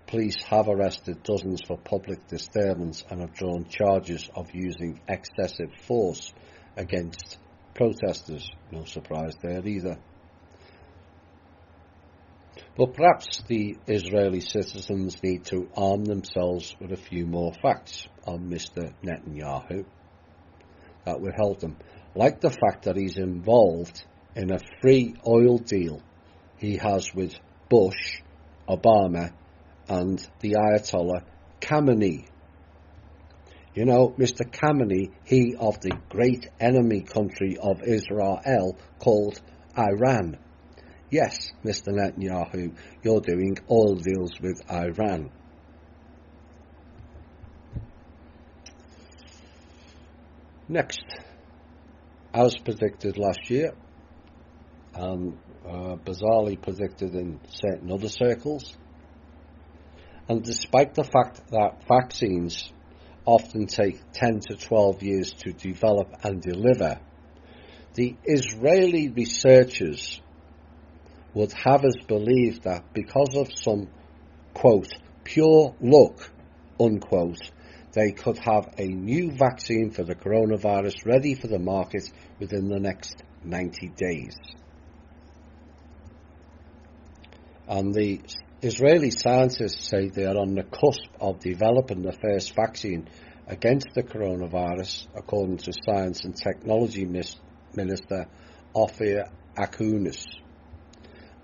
Speaker 1: police have arrested dozens for public disturbance and have drawn charges of using excessive force against protesters. No surprise there either. But perhaps the Israeli citizens need to arm themselves with a few more facts on Mr. Netanyahu that would help them, like the fact that he's involved in a free oil deal he has with Bush, Obama and the Ayatollah Khamenei. You know, Mr. Khamenei, he of the great enemy country of Israel called Iran. Yes, Mr. Netanyahu, you're doing oil deals with Iran. Next, as predicted last year, and bizarrely predicted in certain other circles, and despite the fact that vaccines often take 10 to 12 years to develop and deliver, the Israeli researchers would have us believe that because of some, quote, pure luck, unquote, they could have a new vaccine for the coronavirus ready for the market within the next 90 days. And the Israeli scientists say they are on the cusp of developing the first vaccine against the coronavirus, according to Science and Technology Minister Ophir Akunis.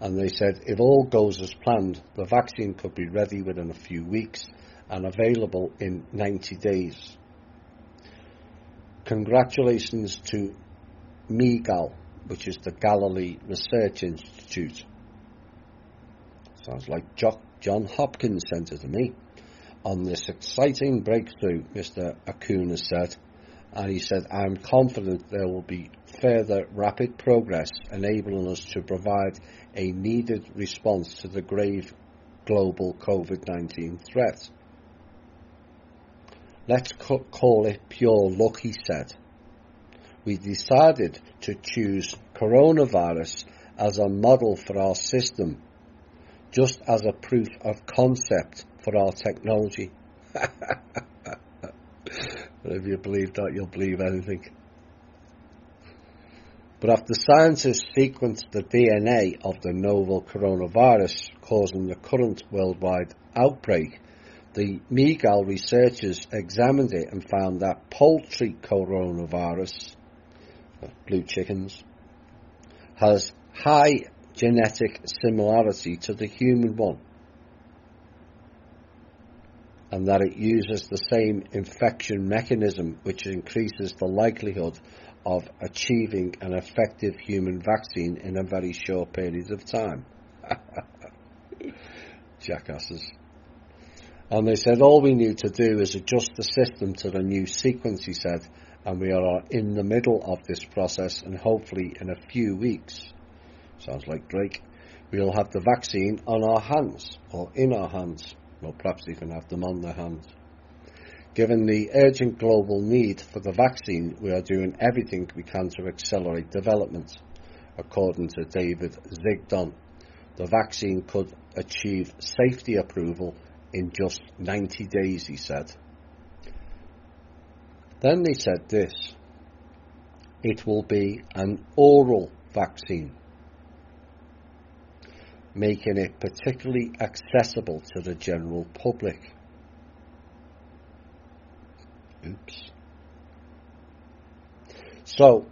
Speaker 1: And they said if all goes as planned, the vaccine could be ready within a few weeks and available in 90 days. Congratulations to MEGAL, which is the Galilee Research Institute. Sounds like John Hopkins sent it to me. On this exciting breakthrough, Mr. Acuna said, and he said, I'm confident there will be further rapid progress enabling us to provide a needed response to the grave global COVID-19 threat. Let's call it pure luck, he said. We decided to choose coronavirus as a model for our system, just as a proof of concept for our technology. If you believe that, you'll believe anything. But after scientists sequenced the DNA of the novel coronavirus causing the current worldwide outbreak, the MEGAL researchers examined it and found that poultry coronavirus, blue chickens, has high genetic similarity to the human one, and that it uses the same infection mechanism, which increases the likelihood of achieving an effective human vaccine in a very short period of time. Jackasses. And they said all we need to do is adjust the system to the new sequence, he said, and we are in the middle of this process, and hopefully in a few weeks, sounds like Drake, we'll have the vaccine on our hands, or in our hands, or perhaps even have them on their hands. Given the urgent global need for the vaccine, we are doing everything we can to accelerate development, according to David Zigdon, the vaccine could achieve safety approval in just 90 days, he said. Then they said this: it will be an oral vaccine, making it particularly accessible to the general public. Oops. So,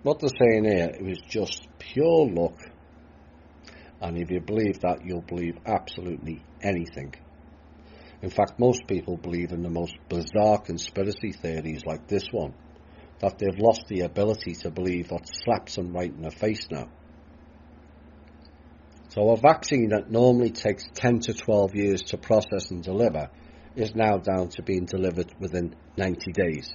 Speaker 1: what they're saying here, it was just pure luck, and if you believe that, you'll believe absolutely anything. In fact, most people believe in the most bizarre conspiracy theories like this one, that they've lost the ability to believe what slaps them right in the face now. So a vaccine that normally takes 10 to 12 years to process and deliver is now down to being delivered within 90 days,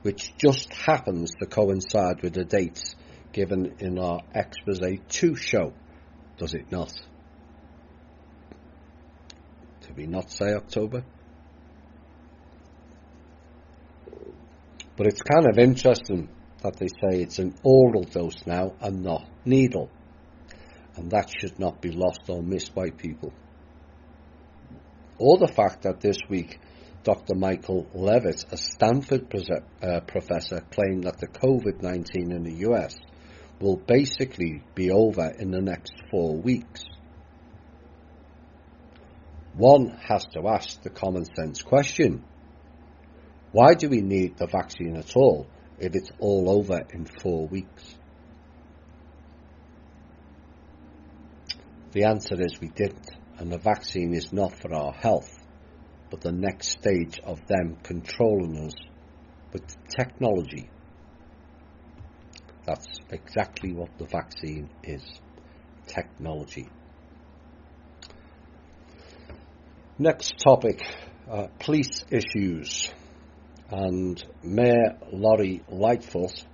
Speaker 1: which just happens to coincide with the dates given in our Expose 2 show, does it not? Did we not say October? But it's kind of interesting that they say it's an oral dose now and not needle. And that should not be lost or missed by people. Or the fact that this week Dr. Michael Levitt, a Stanford professor, claimed that the COVID-19 in the US will basically be over in the next 4 weeks. One has to ask the common sense question: why do we need the vaccine at all if it's all over in 4 weeks? The answer is we didn't, and the vaccine is not for our health, but the next stage of them controlling us with technology. That's exactly what the vaccine is: technology. Next topic, police issues. And Mayor Lori Lightfoot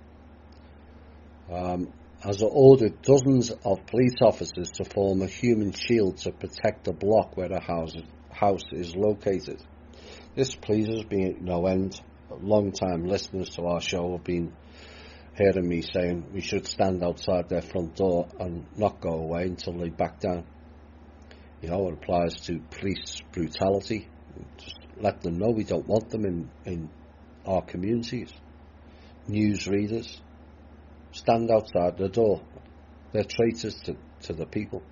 Speaker 1: has ordered dozens of police officers to form a human shield to protect the block where the house is located. This pleases me no end. Long-time listeners to our show have been hearing me saying we should stand outside their front door and not go away until they back down. You know, it applies to police brutality. Just let them know we don't want them in our communities. Newsreaders, stand outside the door. They're traitors to the people.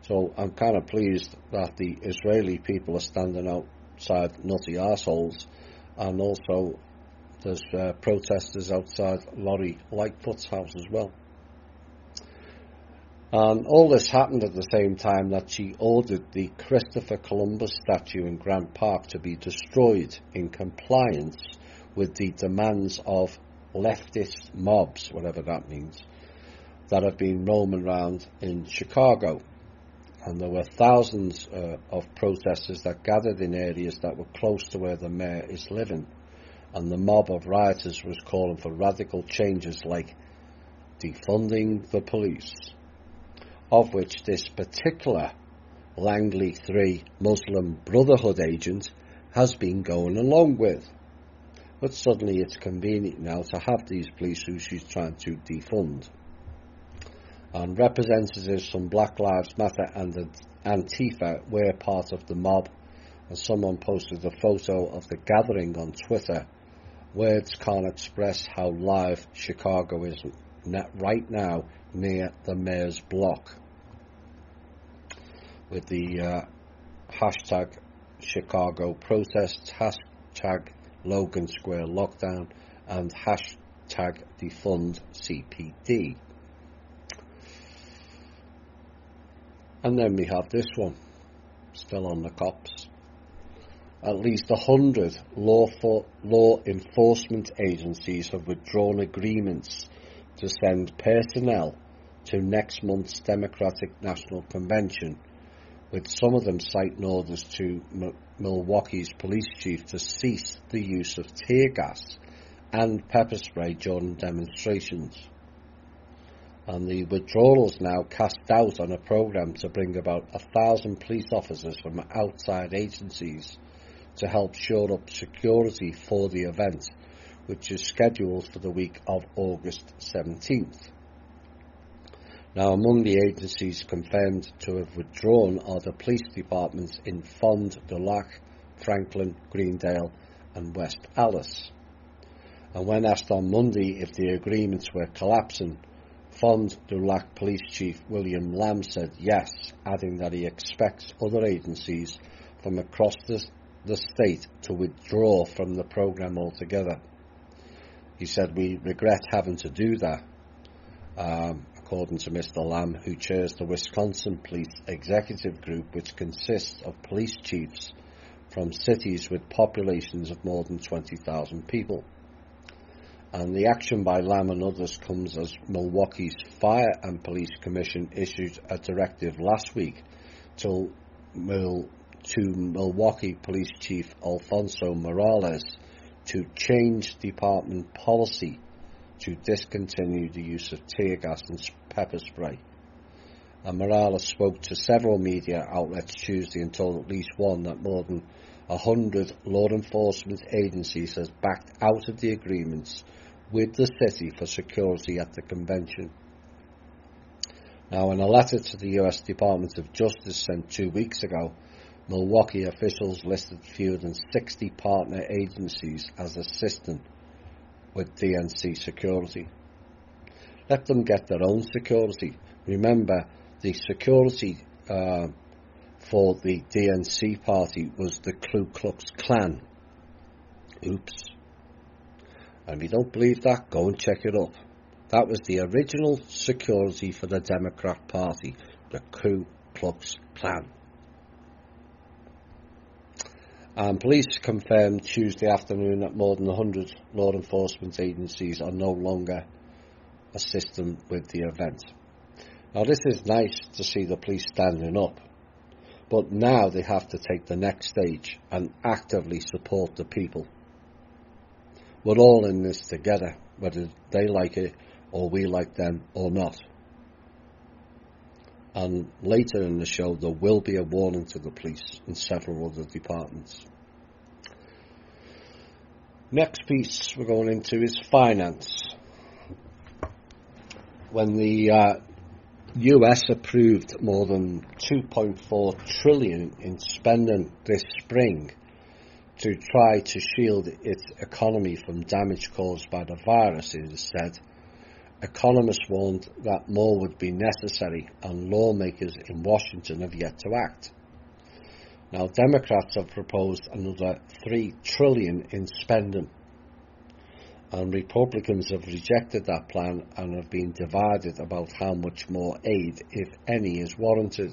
Speaker 1: So I'm kind of pleased that the Israeli people are standing outside nutty arseholes, and also there's protesters outside Lori Lightfoot's house as well. And all this happened at the same time that she ordered the Christopher Columbus statue in Grant Park to be destroyed in compliance with the demands of leftist mobs, whatever that means, that have been roaming around in Chicago. And there were thousands of protesters that gathered in areas that were close to where the mayor is living. And the mob of rioters was calling for radical changes like defunding the police, of which this particular Langley 3 Muslim Brotherhood agent has been going along with. But suddenly it's convenient now to have these police who she's trying to defund. And representatives from Black Lives Matter and Antifa were part of the mob, and someone posted a photo of the gathering on Twitter. Words can't express how live Chicago is right now near the mayor's block, with the hashtag Chicago protests, hashtag Logan Square lockdown, and hashtag defund CPD. And then we have this one, still on the cops. At least 100 law enforcement agencies have withdrawn agreements to send personnel to next month's Democratic National Convention, with some of them citing orders to Milwaukee's police chief to cease the use of tear gas and pepper spray during demonstrations. And the withdrawals now cast doubt on a program to bring about 1,000 police officers from outside agencies to help shore up security for the event, which is scheduled for the week of August 17th. Now, among the agencies confirmed to have withdrawn are the police departments in Fond du Lac, Franklin, Greendale and West Alice. And when asked on Monday if the agreements were collapsing, Fond du Lac Police Chief William Lamb said yes, adding that he expects other agencies from across the state to withdraw from the programme altogether. He said, "We regret having to do that." According to Mr. Lamb, who chairs the Wisconsin Police Executive Group, which consists of police chiefs from cities with populations of more than 20,000 people. And the action by Lamb and others comes as Milwaukee's Fire and Police Commission issued a directive last week to Milwaukee Police Chief Alfonso Morales to change department policy to discontinue the use of tear gas and pepper spray. And Morales spoke to several media outlets Tuesday and told at least one that more than 100 law enforcement agencies has backed out of the agreements with the city for security at the convention. Now, in a letter to the US Department of Justice sent 2 weeks ago, Milwaukee officials listed fewer than 60 partner agencies as assisting with DNC security. Let them get their own security. Remember, the security for the DNC party was the Ku Klux Klan. Oops. And if you don't believe that, go and check it up. That was the original security for the Democrat Party, the Ku Klux Klan. Police confirmed Tuesday afternoon that more than 100 law enforcement agencies are no longer assisting with the event. Now, this is nice to see the police standing up, but now they have to take the next stage and actively support the people. We're all in this together, whether they like it or we like them or not. And later in the show, there will be a warning to the police and several other departments. Next piece we're going into is finance. When the US approved more than $2.4 trillion in spending this spring to try to shield its economy from damage caused by the virus, it is said, economists warned that more would be necessary, and lawmakers in Washington have yet to act. Now, Democrats have proposed another $3 trillion in spending, and Republicans have rejected that plan and have been divided about how much more aid, if any, is warranted.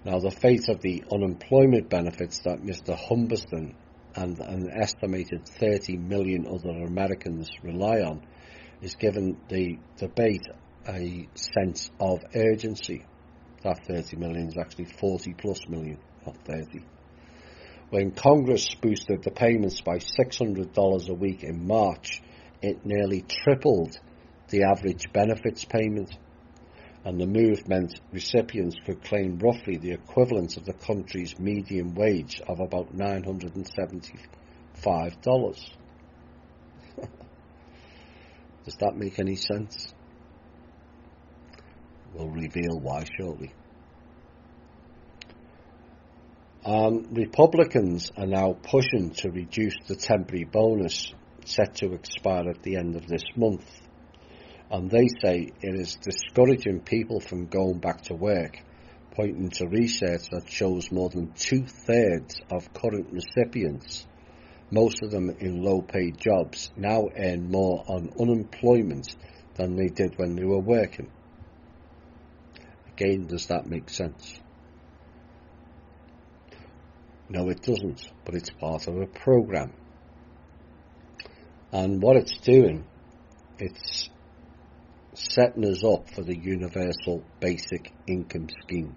Speaker 1: Now, the fate of the unemployment benefits that Mr. Humberston and an estimated 30 million other Americans rely on is given the debate a sense of urgency. That 30 million is actually 40 plus million, not 30. When Congress boosted the payments by $600 a week in March, it nearly tripled the average benefits payment, and the move meant recipients could claim roughly the equivalent of the country's median wage of about $975. Does that make any sense? We'll reveal why shortly. Republicans are now pushing to reduce the temporary bonus set to expire at the end of this month. And they say it is discouraging people from going back to work, pointing to research that shows more than 2/3 of current recipients, most of them in low-paid jobs, now earn more on unemployment than they did when they were working. Again, does that make sense? No, it doesn't, but it's part of a program. And what it's doing, it's setting us up for the Universal Basic Income Scheme,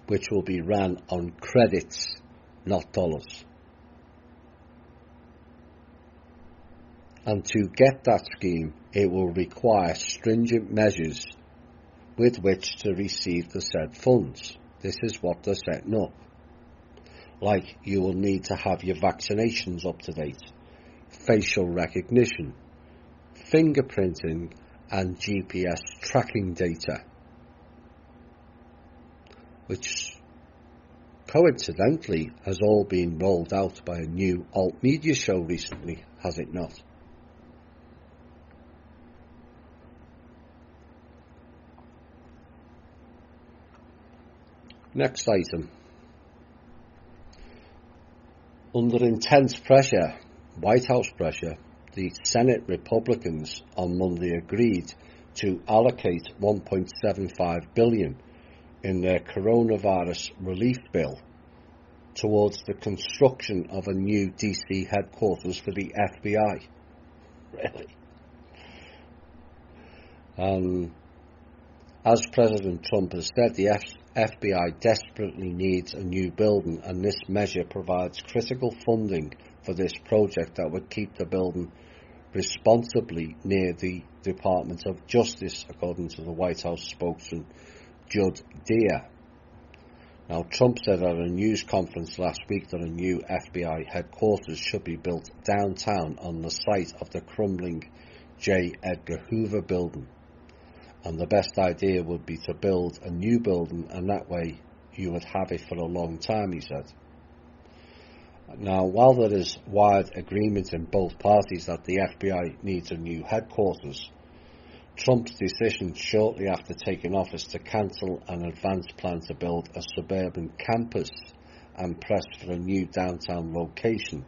Speaker 1: which will be ran on credits, not dollars. And to get that scheme, it will require stringent measures with which to receive the said funds. This is what they're setting up. Like, you will need to have your vaccinations up to date, facial recognition, fingerprinting, and GPS tracking data, which coincidentally has all been rolled out by a new alt media show recently, has it not? Next item. Under intense pressure, White House pressure, the Senate Republicans on Monday agreed to allocate $1.75 billion in their coronavirus relief bill towards the construction of a new DC headquarters for the FBI. Really? As President Trump has said, the FBI desperately needs a new building, and this measure provides critical funding for this project that would keep the building responsibly near the Department of Justice, according to the White House spokesman Judd Deere. Now, Trump said at a news conference last week that a new FBI headquarters should be built downtown on the site of the crumbling J. Edgar Hoover building. And the best idea would be to build a new building, and that way you would have it for a long time, he said. Now, while there is wide agreement in both parties that the FBI needs a new headquarters, Trump's decision shortly after taking office to cancel an advanced plan to build a suburban campus and press for a new downtown location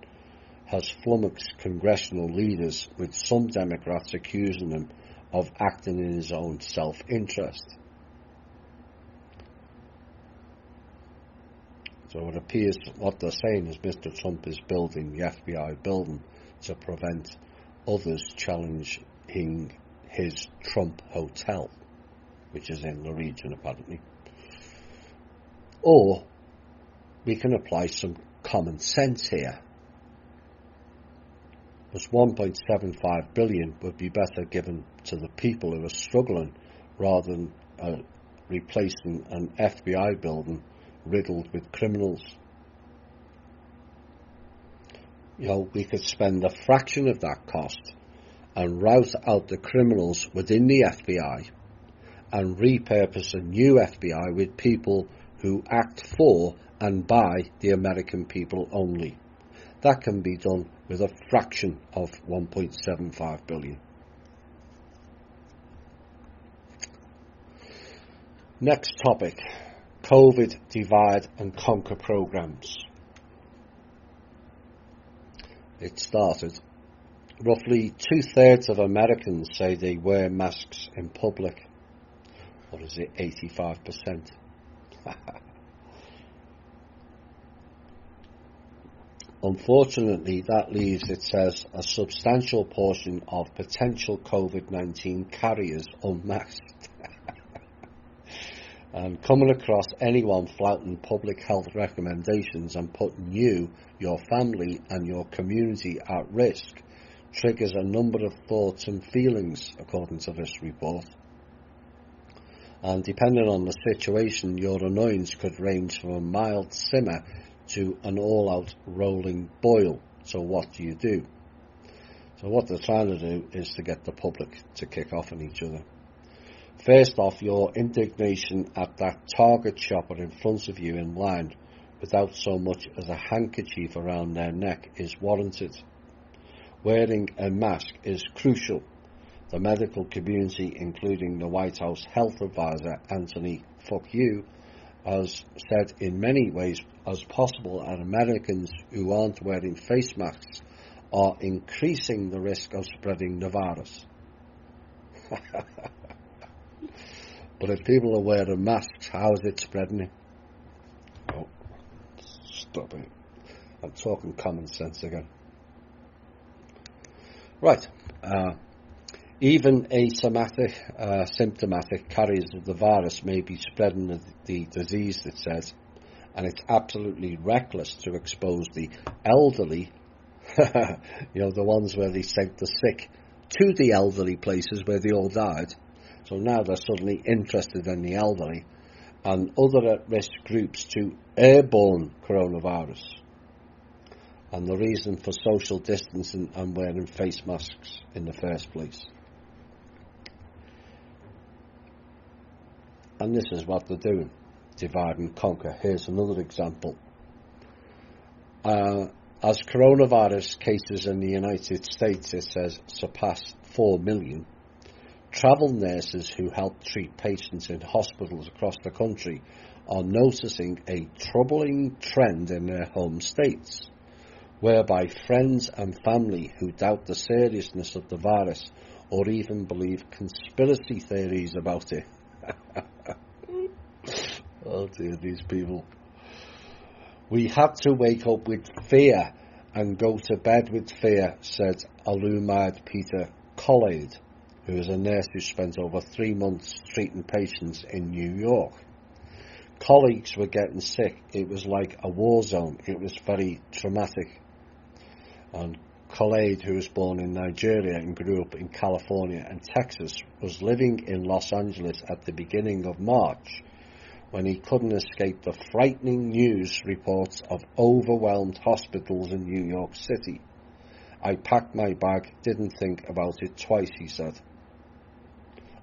Speaker 1: has flummoxed congressional leaders, with some Democrats accusing him of acting in his own self-interest. So it appears what they're saying is Mr. Trump is building the FBI building to prevent others challenging his Trump Hotel, which is in the region apparently. Or we can apply some common sense here. Because $1.75 billion would be better given to the people who are struggling rather than replacing an FBI building riddled with criminals. You know, we could spend a fraction of that cost and rout out the criminals within the FBI and repurpose a new FBI with people who act for and by the American people only. That can be done with a fraction of $1.75 billion. Next topic, COVID divide and conquer programs. It started. Roughly 2/3 of Americans say they wear masks in public. Or is it 85%? Unfortunately, that leaves, it says, a substantial portion of potential COVID-19 carriers unmasked. And coming across anyone flouting public health recommendations and putting you, your family and your community at risk triggers a number of thoughts and feelings, according to this report. And depending on the situation, your annoyance could range from a mild simmer to an all-out rolling boil. So what do you do? So what they're trying to do is to get the public to kick off on each other. First off, your indignation at that Target shopper in front of you in line without so much as a handkerchief around their neck is warranted. Wearing a mask is crucial. The medical community, including the White House health advisor Anthony Fauci, has said in many ways as possible that Americans who aren't wearing face masks are increasing the risk of spreading the virus. But if people are wearing masks, how is it spreading it? Oh, stop it. I'm talking common sense again. Right. Even symptomatic carriers of the virus may be spreading the disease, it says, and it's absolutely reckless to expose the elderly, the ones where they sent the sick to the elderly places where they all died. So now they're suddenly interested in the elderly and other at-risk groups to airborne coronavirus. And the reason for social distancing and wearing face masks in the first place. And this is what they're doing. Divide and conquer. Here's another example. As coronavirus cases in the United States, it says, surpassed 4 million, travel nurses who help treat patients in hospitals across the country are noticing a troubling trend in their home states, whereby friends and family who doubt the seriousness of the virus or even believe conspiracy theories about it. Oh dear, these people. We had to wake up with fear and go to bed with fear, said Alumad Peter Collade, who is a nurse who spent over 3 months treating patients in New York. Colleagues were getting sick. It was like a war zone. It was very traumatic. And Collade, who was born in Nigeria and grew up in California and Texas, was living in Los Angeles at the beginning of March when he couldn't escape the frightening news reports of overwhelmed hospitals in New York City. I packed my bag, didn't think about it twice, he said,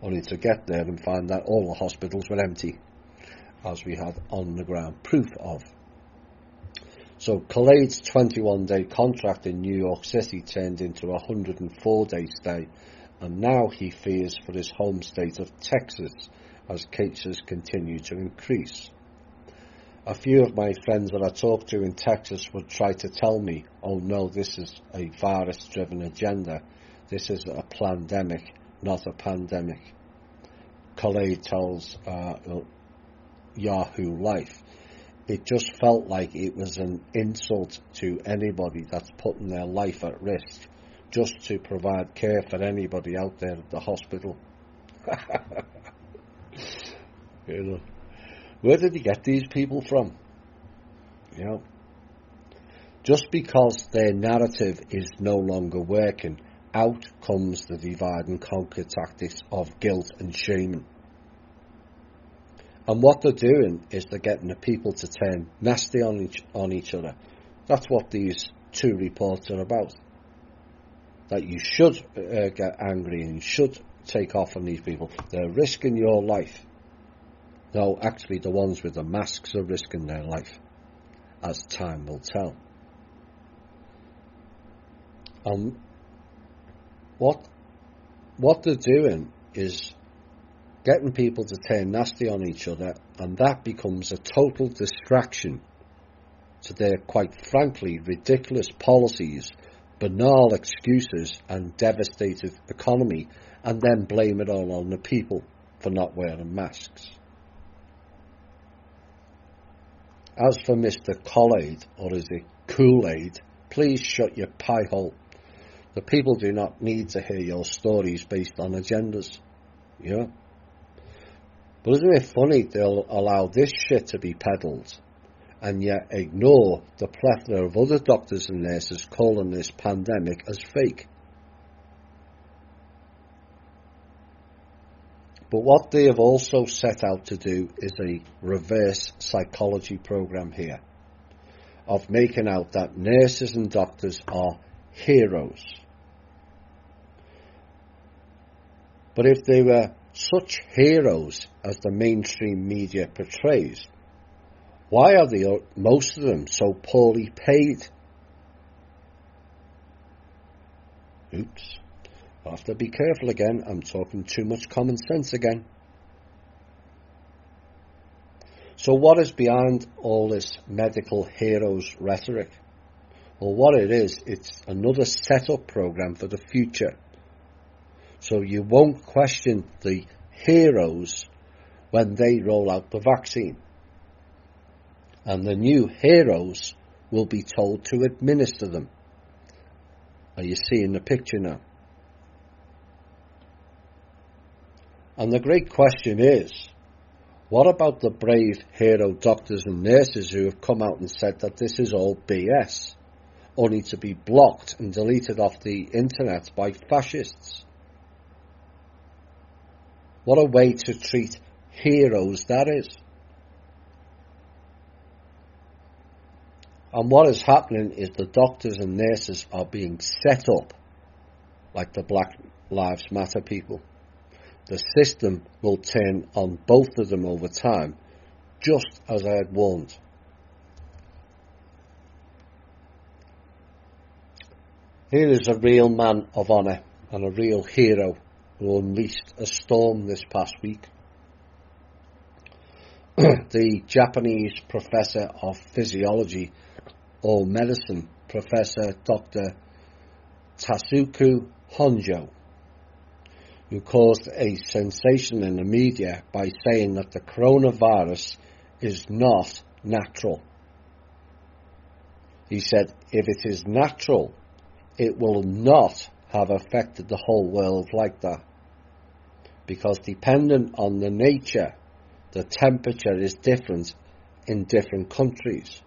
Speaker 1: only to get there and find that all the hospitals were empty, as we had on-the-ground proof of. So Collade's 21-day contract in New York City turned into a 104-day stay, and now he fears for his home state of Texas as cases continue to increase. A few of my friends that I talk to in Texas would try to tell me, oh no, this is a virus-driven agenda. This is a plandemic, not a pandemic. Collade tells Yahoo Life. It just felt like it was an insult to anybody that's putting their life at risk just to provide care for anybody out there at the hospital. You know, where did he get these people from? You know, just because their narrative is no longer working, out comes the divide and conquer tactics of guilt and shaming. And what they're doing is they're getting the people to turn nasty on each other. That's what these two reports are about. That you should get angry and you should take off on these people. They're risking your life. No, actually the ones with the masks are risking their life, as time will tell. What they're doing is getting people to turn nasty on each other, and that becomes a total distraction to their, quite frankly, ridiculous policies, banal excuses and devastated economy, and then blame it all on the people for not wearing masks. As for Mr. Collade, or is it Kool-Aid, please shut your pie hole. The people do not need to hear your stories based on agendas. Yeah. But isn't it funny they'll allow this shit to be peddled and yet ignore the plethora of other doctors and nurses calling this pandemic as fake? But what they have also set out to do is a reverse psychology program here of making out that nurses and doctors are heroes. But if they were such heroes as the mainstream media portrays, why are most of them so poorly paid? Oops. I have to be careful again. I'm talking too much common sense again. So what is behind all this medical heroes rhetoric? Well, what it is, it's another setup program for the future. So you won't question the heroes when they roll out the vaccine. And the new heroes will be told to administer them. Are you seeing the picture now? And the great question is, what about the brave hero doctors and nurses who have come out and said that this is all BS, only to be blocked and deleted off the internet by fascists? What a way to treat heroes that is. And what is happening is the doctors and nurses are being set up like the Black Lives Matter people. The system will turn on both of them over time, just as I had warned. Here is a real man of honour and a real hero who unleashed a storm this past week. The Japanese professor of physiology or medicine, Professor Dr. Tasuku Honjo, who caused a sensation in the media by saying that the coronavirus is not natural. He said, if it is natural, it will not have affected the whole world like that, because dependent on the nature, the temperature is different in different countries.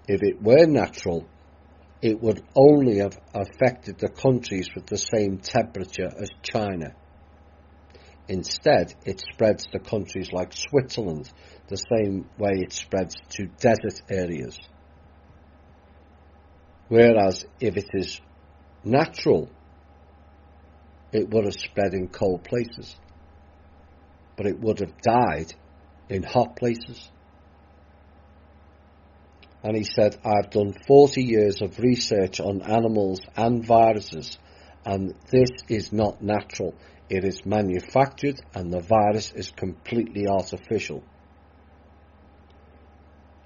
Speaker 1: If it were natural, it would only have affected the countries with the same temperature as China. Instead, it spreads to countries like Switzerland the same way it spreads to desert areas. Whereas if it is natural, it would have spread in cold places, but it would have died in hot places. And he said, I've done 40 years of research on animals and viruses, and this is not natural. It is manufactured, and the virus is completely artificial.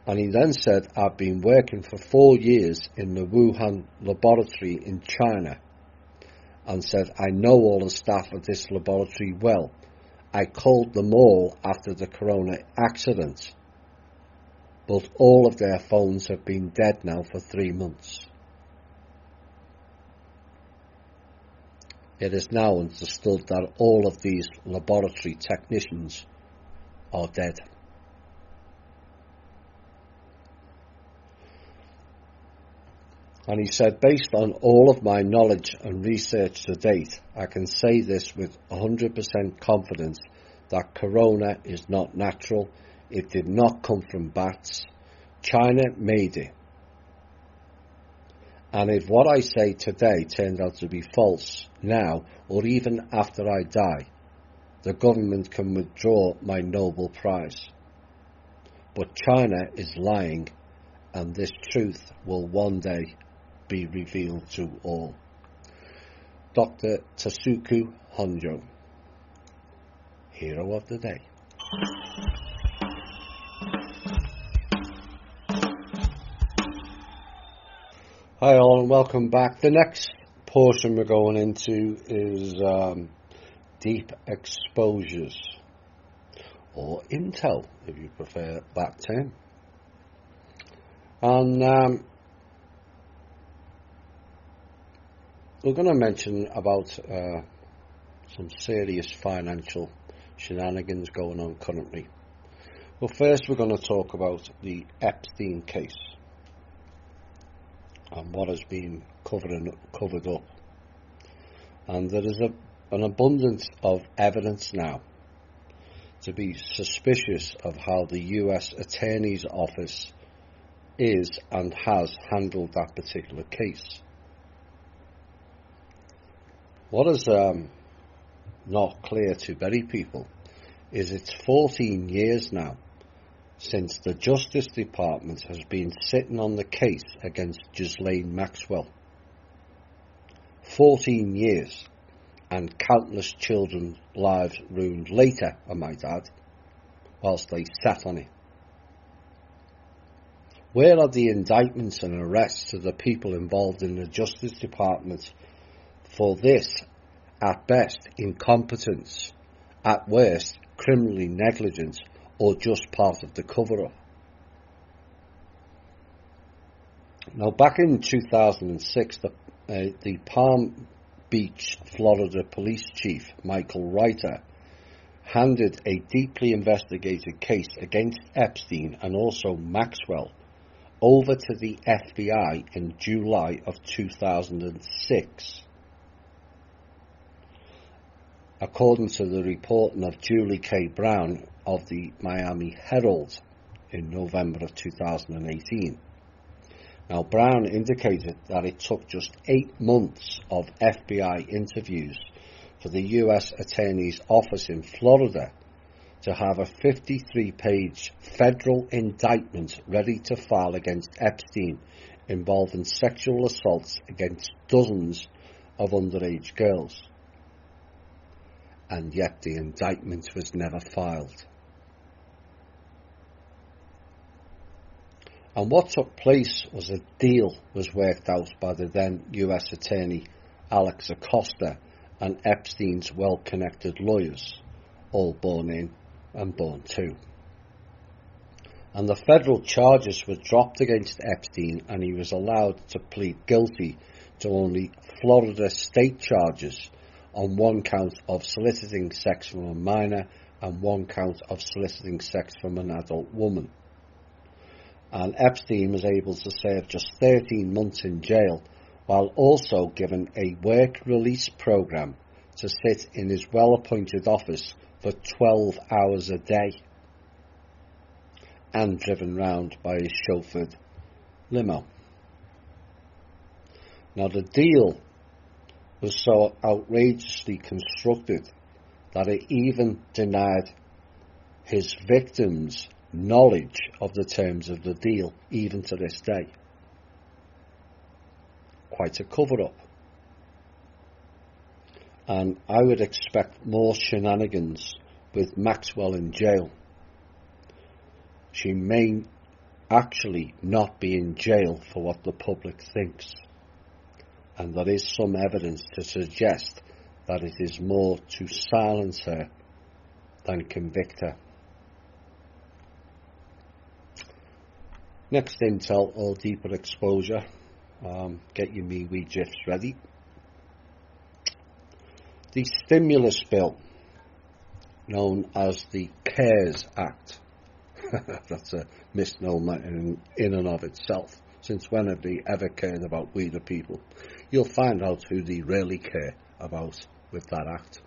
Speaker 1: And he then said, I've been working for 4 years in the Wuhan laboratory in China, and said, I know all the staff of this laboratory well. I called them all after the corona accident, but all of their phones have been dead now for 3 months. It is now understood that all of these laboratory technicians are dead. And he said, based on all of my knowledge and research to date, I can say this with 100% confidence that corona is not natural. It did not come from bats. China made it. And if what I say today turned out to be false now, or even after I die, the government can withdraw my Nobel Prize. But China is lying, and this truth will one day be revealed to all. Dr. Tasuku Honjo, Hero of the Day. Hi all and welcome back. The next portion we're going into is deep exposures, or intel if you prefer that term. And we're going to mention about some serious financial shenanigans going on currently. Well, first we're going to talk about the Epstein case and what has been covered up. And there is an abundance of evidence now to be suspicious of how the US Attorney's Office is and has handled that particular case. What is not clear to many people is it's 14 years now since the Justice Department has been sitting on the case against Ghislaine Maxwell. 14 years, and countless children's lives ruined later, I might add, whilst they sat on it. Where are the indictments and arrests of the people involved in the Justice Department for this, at best, incompetence, at worst, criminally negligent, or just part of the cover-up? Now, back in 2006, the Palm Beach, Florida police chief, Michael Reiter, handed a deeply investigated case against Epstein and also Maxwell over to the FBI in July of 2006. According to the reporting of Julie K. Brown of the Miami Herald in November of 2018. Now, Brown indicated that it took just 8 months of FBI interviews for the US Attorney's Office in Florida to have a 53-page federal indictment ready to file against Epstein involving sexual assaults against dozens of underage girls. And yet the indictment was never filed. And what took place was a deal was worked out by the then US Attorney Alex Acosta and Epstein's well-connected lawyers, all born in and born to. And the federal charges were dropped against Epstein, and he was allowed to plead guilty to only Florida state charges on one count of soliciting sex from a minor and one count of soliciting sex from an adult woman. And Epstein was able to serve just 13 months in jail, while also given a work release program to sit in his well-appointed office for 12 hours a day and driven round by his chauffeured limo. Now the deal was so outrageously constructed that it even denied his victims knowledge of the terms of the deal, even to this day. Quite a cover-up. And I would expect more shenanigans with Maxwell in jail. She may actually not be in jail for what the public thinks. And there is some evidence to suggest that it is more to silence her than convict her. Next intel or deeper exposure. Get your wee gifs ready. The stimulus bill, known as the CARES Act. That's a misnomer in and of itself. Since when have they ever cared about we the people? You'll find out who they really care about with that act.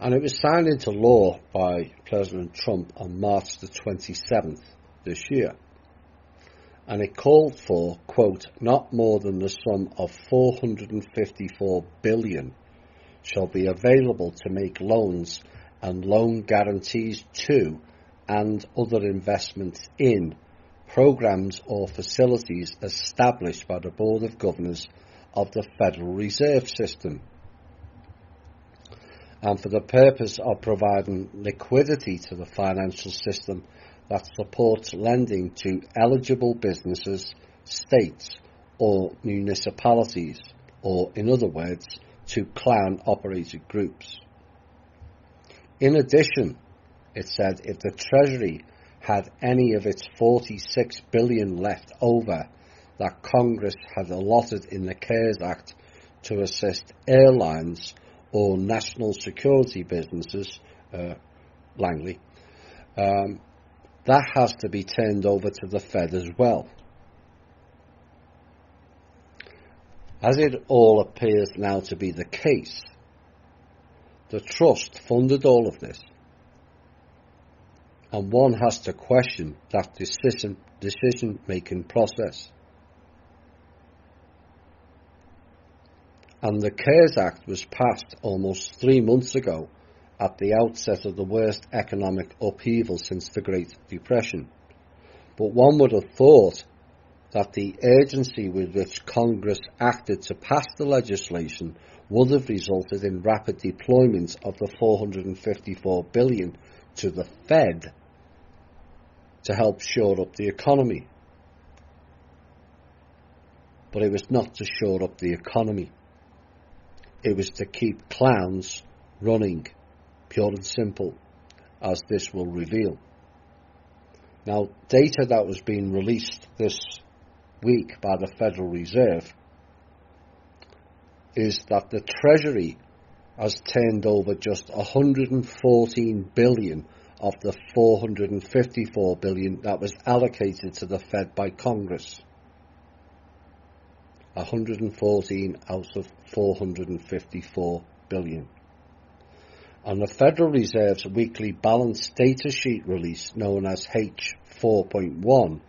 Speaker 1: And it was signed into law by President Trump on March the 27th this year. And it called for, quote, not more than the sum of $454 billion shall be available to make loans and loan guarantees to and other investments in programs or facilities established by the Board of Governors of the Federal Reserve System, and for the purpose of providing liquidity to the financial system that supports lending to eligible businesses, states or municipalities, or in other words, to clan-operated groups. In addition, it said if the Treasury had any of its $46 billion left over that Congress had allotted in the CARES Act to assist airlines or national security businesses, Langley, that has to be turned over to the Fed as well. As it all appears now to be the case, the trust funded all of this, and one has to question that decision-making process. And the CARES Act was passed almost 3 months ago at the outset of the worst economic upheaval since the Great Depression. But one would have thought that the urgency with which Congress acted to pass the legislation would have resulted in rapid deployment of the $454 billion to the Fed to help shore up the economy. But it was not to shore up the economy. It was to keep clowns running, pure and simple, as this will reveal. Now, data that was being released this week by the Federal Reserve is that the Treasury has turned over just $114 billion of the $454 billion that was allocated to the Fed by Congress. 114 out of 454 billion. And the Federal Reserve's weekly balance data sheet release, known as H4.1,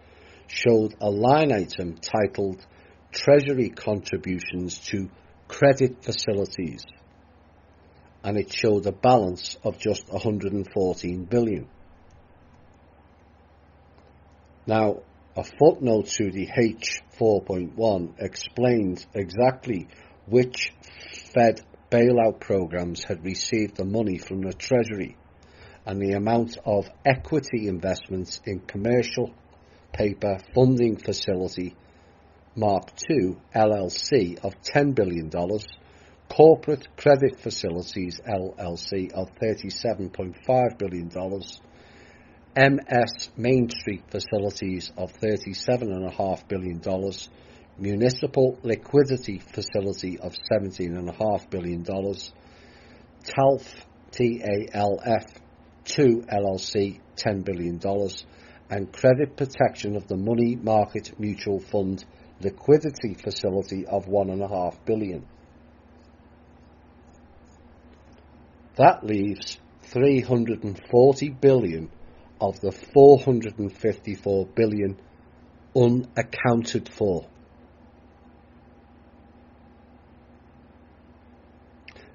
Speaker 1: showed a line item titled Treasury Contributions to Credit Facilities. and it showed a balance of just 114 billion. Now, a footnote to the H4.1 explains exactly which Fed bailout programs had received the money from the Treasury and the amount of equity investments in commercial paper funding facility Mark II LLC of $10 billion, corporate credit facilities LLC of $37.5 billion, MS Main Street facilities of $37.5 billion, municipal liquidity facility of $17.5 billion, TALF TALF2 LLC $10 billion, and credit protection of the money market mutual fund liquidity facility of $1.5 billion. That leaves $340 billion of the $454 billion unaccounted for.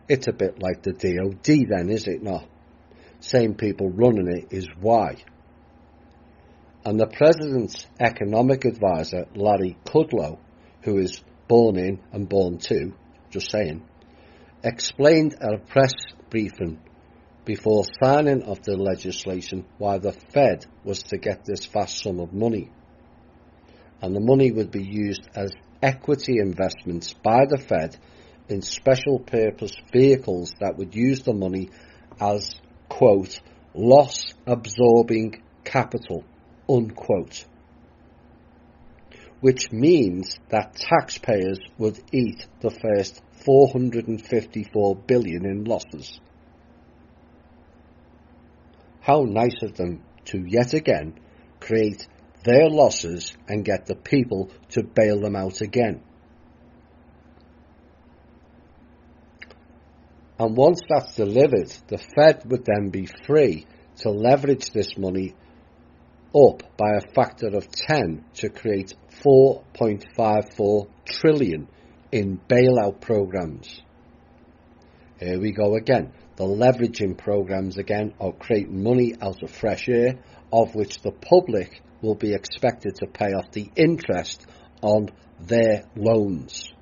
Speaker 1: It's a bit like the DOD then, is it not? Same people running it is why. And the President's economic advisor, Larry Kudlow, who is born in and born to, just saying, explained at a press briefing before signing of the legislation why the Fed was to get this vast sum of money. And the money would be used as equity investments by the Fed in special purpose vehicles that would use the money as, quote, loss absorbing capital, unquote. Which means that taxpayers would eat the first $454 billion in losses. How nice of them to yet again create their losses and get the people to bail them out again. And once that's delivered, the Fed would then be free to leverage this money up by a factor of 10 to create 4.54 trillion in bailout programs. Here we go again. The leveraging programs again are creating money out of fresh air, of which the public will be expected to pay off the interest on their loans.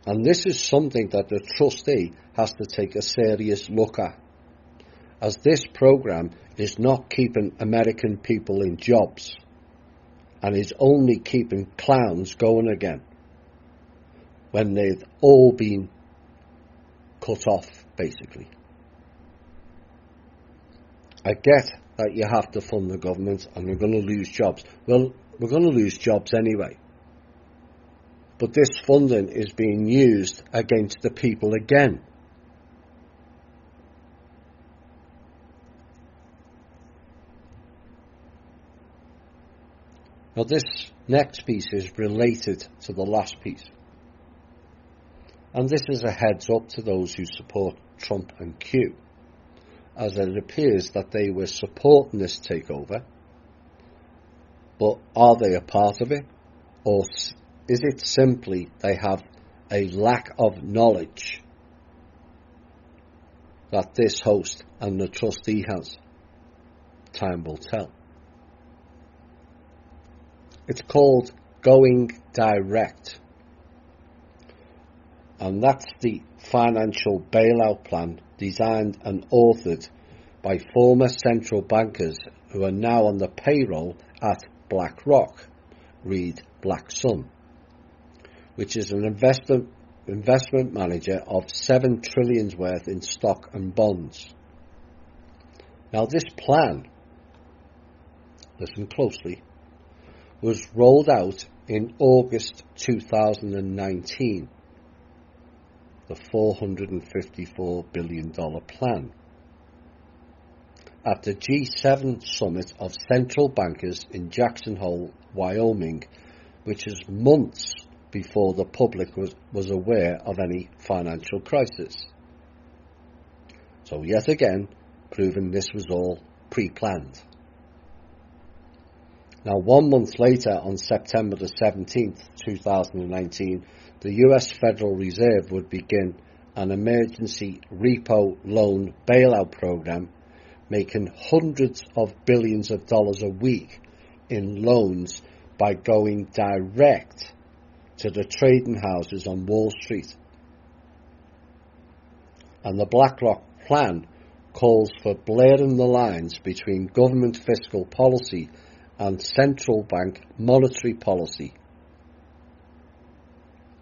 Speaker 1: And this is something that the trustee has to take a serious look at, as this program is not keeping American people in jobs and is only keeping clowns going again when they've all been cut off, basically. I get that you have to fund the government and we're going to lose jobs. Well, we're going to lose jobs anyway. But this funding is being used against the people again. Now this next piece is related to the last piece. And this is a heads up to those who support Trump and Q, as it appears that they were supporting this takeover. But are they a part of it? Or is it simply they have a lack of knowledge that this host and the trustee has? Time will tell. It's called Going Direct. And that's the financial bailout plan designed and authored by former central bankers who are now on the payroll at BlackRock, read Blacksun, which is an investment manager of $7 trillion worth in stock and bonds. Now this plan, listen closely, was rolled out in August 2019. The $454 billion plan at the G7 summit of central bankers in Jackson Hole, Wyoming, which is months before the public was aware of any financial crisis. So yet again, proving this was all pre-planned. Now, 1 month later, on September the 17th, 2019, the US Federal Reserve would begin an emergency repo loan bailout program, making hundreds of billions of dollars a week in loans by going direct to the trading houses on Wall Street. And the BlackRock plan calls for blurring the lines between government fiscal policy and central bank monetary policy,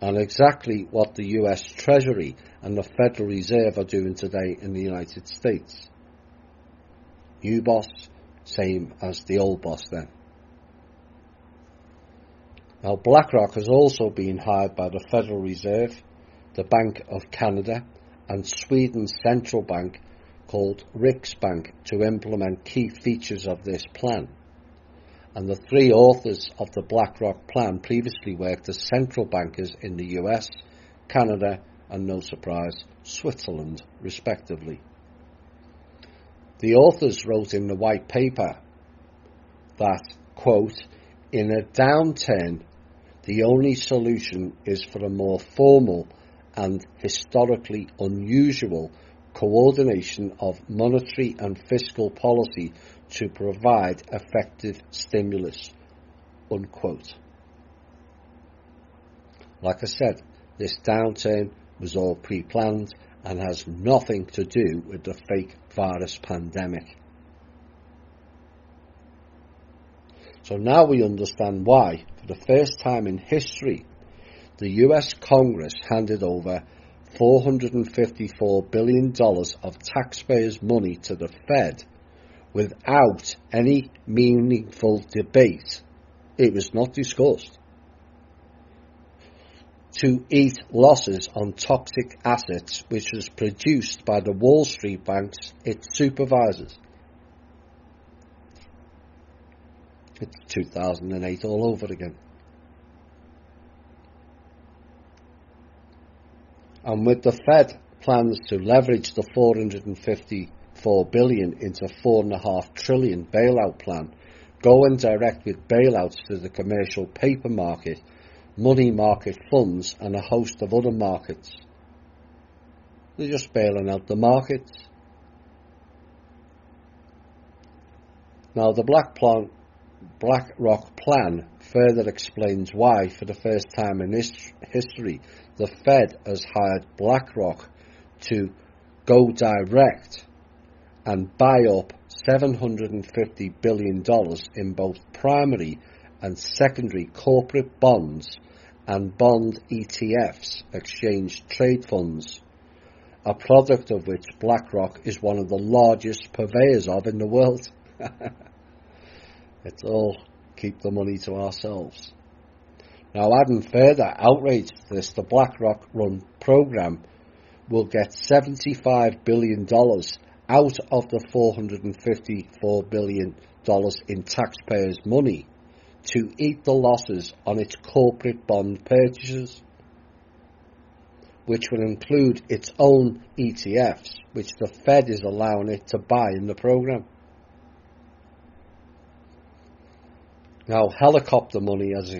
Speaker 1: and exactly what the US Treasury and the Federal Reserve are doing today in the United States. New boss, same as the old boss then. Now, BlackRock has also been hired by the Federal Reserve, the Bank of Canada, and Sweden's central bank called Riksbank to implement key features of this plan. And the three authors of the BlackRock plan previously worked as central bankers in the US, Canada, and no surprise, Switzerland, respectively. The authors wrote in the white paper that, quote, in a downturn, the only solution is for a more formal and historically unusual coordination of monetary and fiscal policy to provide effective stimulus, unquote. Like I said, this downturn was all pre-planned and has nothing to do with the fake virus pandemic. So now we understand why, for the first time in history, the US Congress handed over $454 billion of taxpayers' money to the Fed without any meaningful debate. It was not discussed. To eat losses on toxic assets which was produced by the Wall Street banks its supervisors. It's 2008 all over again. And with the Fed plans to leverage the $454 billion into $4.5 trillion bailout plan, going direct with bailouts to the commercial paper market, money market funds, and a host of other markets. They're just bailing out the markets. Now, the BlackRock plan further explains why, for the first time in history, the Fed has hired BlackRock to go direct and buy up $750 billion in both primary and secondary corporate bonds and bond ETFs, exchange trade funds, a product of which BlackRock is one of the largest purveyors of in the world. It's all keep the money to ourselves. Now, adding further outrage to this, the BlackRock-run program will get $75 billion out of the $454 billion in taxpayers' money to eat the losses on its corporate bond purchases, which will include its own ETFs, which the Fed is allowing it to buy in the program. Now, helicopter money, as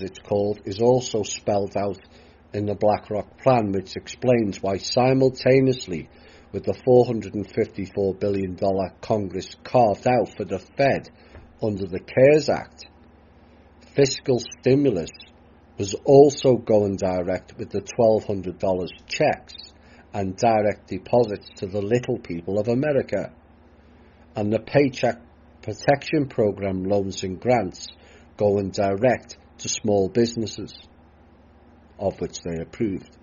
Speaker 1: it's called, is also spelled out in the BlackRock plan, which explains why simultaneously with the $454 billion Congress carved out for the Fed under the CARES Act, fiscal stimulus was also going direct with the $1,200 checks and direct deposits to the little people of America, and the Paycheck Protection Program loans and grants going direct to small businesses, of which they approved.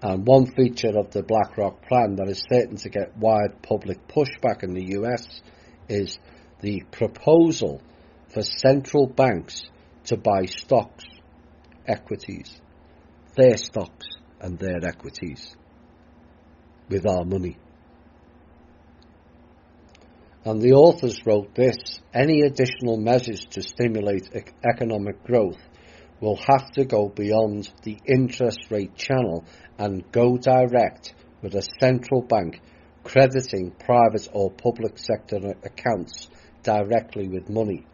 Speaker 1: And one feature of the BlackRock plan that is certain to get wide public pushback in the US is the proposal for central banks to buy stocks, equities, their stocks and their equities with our money. And the authors wrote this: any additional measures to stimulate economic growth will have to go beyond the interest rate channel and go direct with a central bank crediting private or public sector accounts directly with money,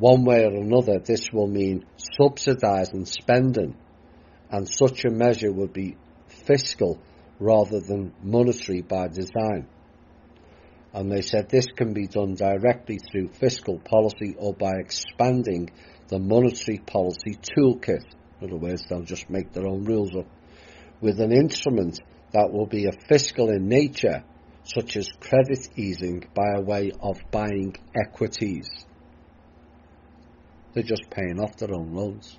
Speaker 1: One way or another, this will mean subsidising spending, and such a measure would be fiscal rather than monetary by design. And they said this can be done directly through fiscal policy or by expanding the monetary policy toolkit. In other words, they'll just make their own rules up, with an instrument that will be a fiscal in nature, such as credit easing by way of buying equities. They're just paying off their own loans.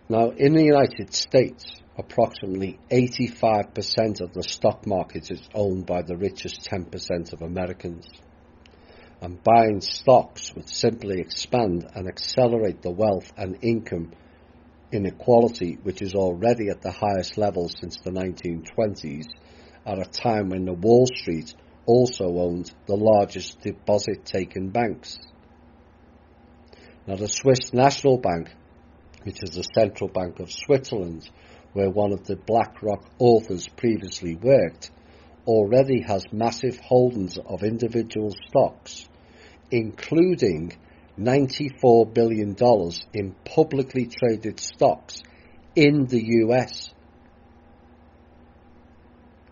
Speaker 1: Now, in the United States, approximately 85% of the stock market is owned by the richest 10% of Americans. And buying stocks would simply expand and accelerate the wealth and income inequality, which is already at the highest level since the 1920s, at a time when the Wall Street also owned the largest deposit-taking banks. Now, the Swiss National Bank, which is the central bank of Switzerland, where one of the BlackRock authors previously worked, already has massive holdings of individual stocks, including $94 billion in publicly traded stocks in the US,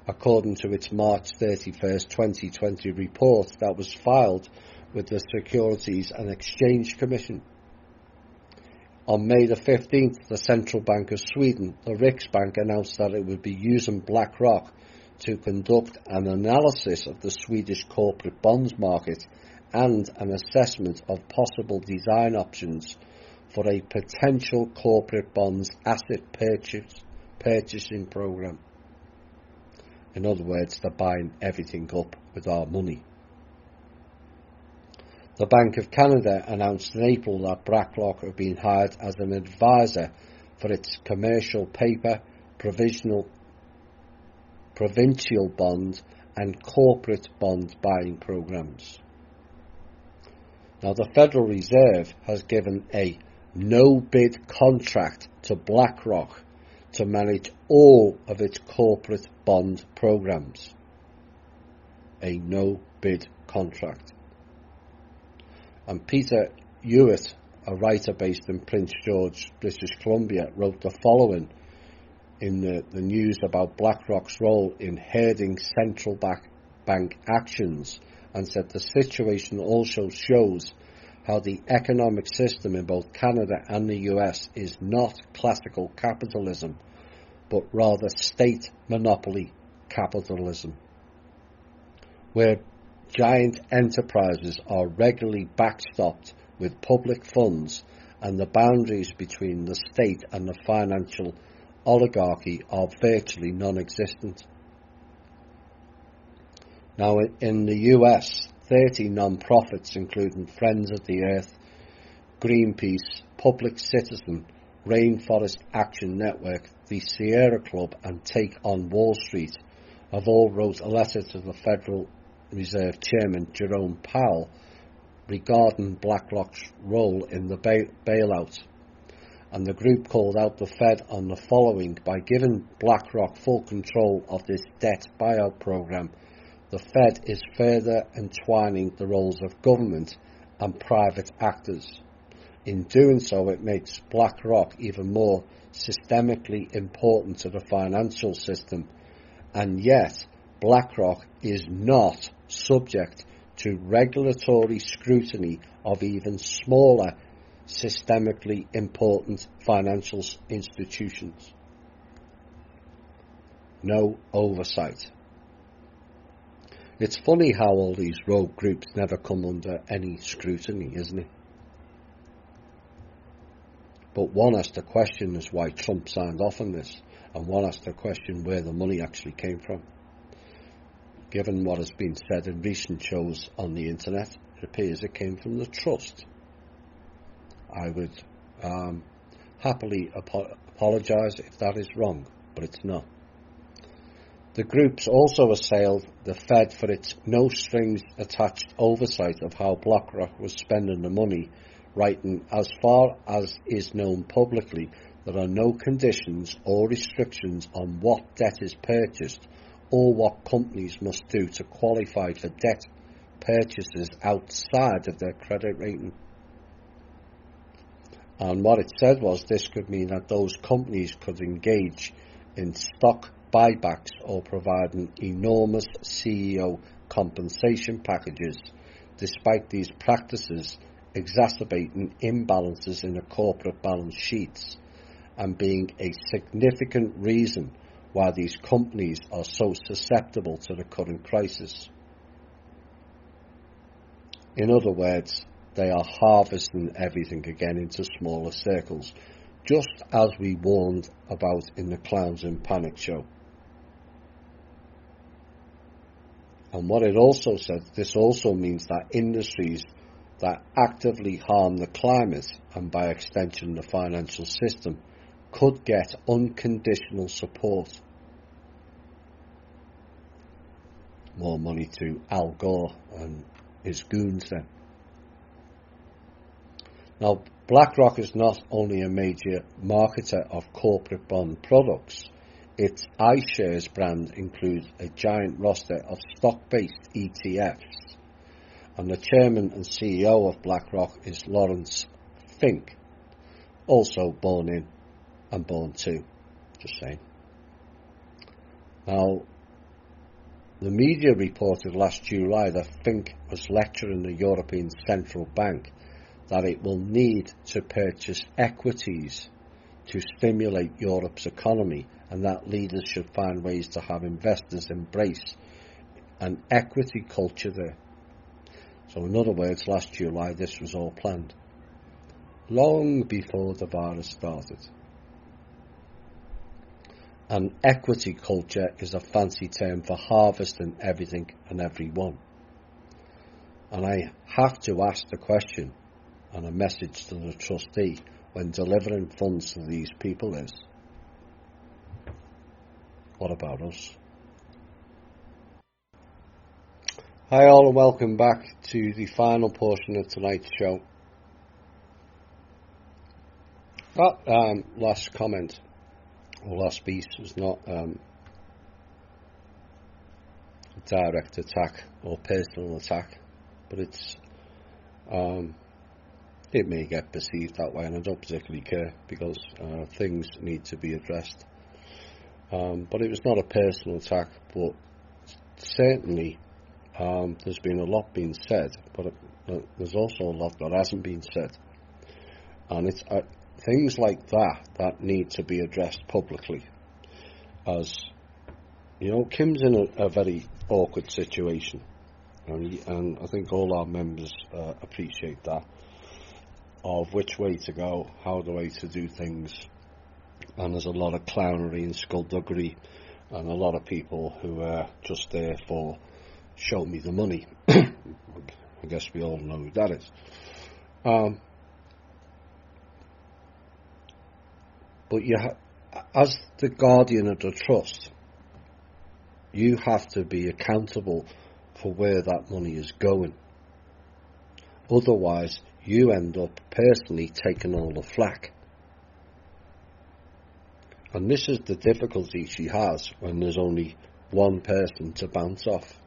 Speaker 1: according to its March 31st, 2020 report that was filed with the Securities and Exchange Commission. On May the 15th, the Central Bank of Sweden, the Riksbank, announced that it would be using BlackRock to conduct an analysis of the Swedish corporate bonds market and an assessment of possible design options for a potential corporate bonds asset purchasing program. In other words, they're buying everything up with our money. The Bank of Canada announced in April that BlackRock had been hired as an advisor for its commercial paper, provincial bond and corporate bond buying programs. Now, the Federal Reserve has given a no-bid contract to BlackRock to manage all of its corporate bond programs. A no-bid contract. And Peter Hewitt, a writer based in Prince George, British Columbia, wrote the following in the news about BlackRock's role in herding central bank actions, and said the situation also shows how the economic system in both Canada and the US is not classical capitalism, but rather state monopoly capitalism, where giant enterprises are regularly backstopped with public funds, and the boundaries between the state and the financial oligarchy are virtually non-existent. Now, in the US, 30 non-profits, including Friends of the Earth, Greenpeace, Public Citizen, Rainforest Action Network, the Sierra Club, and Take on Wall Street, have all wrote a letter to the Federal Reserve Chairman Jerome Powell regarding BlackRock's role in the bailout, and the group called out the Fed on the following: by giving BlackRock full control of this debt buyout program, the Fed is further entwining the roles of government and private actors. In doing so, it makes BlackRock even more systemically important to the financial system, and yet BlackRock is not subject to regulatory scrutiny of even smaller, systemically important financial institutions. No oversight. It's funny how all these rogue groups never come under any scrutiny, isn't it? But one has to question is why Trump signed off on this, and one has to question where the money actually came from. Given what has been said in recent shows on the internet, it appears it came from the trust. I would happily apologise if that is wrong, but it's not. The groups also assailed the Fed for its no-strings-attached oversight of how BlackRock was spending the money, writing, as far as is known publicly, there are no conditions or restrictions on what debt is purchased or what companies must do to qualify for debt purchases outside of their credit rating. And what it said was this could mean that those companies could engage in stock buybacks or providing enormous CEO compensation packages, despite these practices exacerbating imbalances in the corporate balance sheets and being a significant reason why these companies are so susceptible to the current crisis. In other words, they are harvesting everything again into smaller circles, just as we warned about in the Clowns in Panic show. And what it also said, this also means that industries that actively harm the climate and by extension the financial system could get unconditional support. More money to Al Gore and his goons then. Now, BlackRock is not only a major marketer of corporate bond products, its iShares brand includes a giant roster of stock-based ETFs, and the chairman and CEO of BlackRock is Lawrence Fink, also born in and born to, just saying. Now, the media reported last July that Fink was lecturing the European Central Bank that it will need to purchase equities to stimulate Europe's economy, and that leaders should find ways to have investors embrace an equity culture there. So in other words, last July this was all planned, long before the virus started. An equity culture is a fancy term for harvesting everything and everyone. And I have to ask the question, and a message to the trustee when delivering funds to these people is, what about us? Hi all, and welcome back to the final portion of tonight's show. That last comment or last piece was not a direct attack or personal attack, but it's it may get perceived that way, and I don't particularly care because things need to be addressed. But it was not a personal attack, but certainly there's been a lot being said, but there's also a lot that hasn't been said. And it's things like that need to be addressed publicly. As you know, Kim's in a very awkward situation, and I think all our members appreciate that, of which way to go, how the way to do things. And there's a lot of clownery and skullduggery, and a lot of people who are just there for show me the money. I guess we all know who that is. But as the guardian of the trust, you have to be accountable for where that money is going. Otherwise, you end up personally taking all the flack. And this is the difficulty she has when there's only one person to bounce off.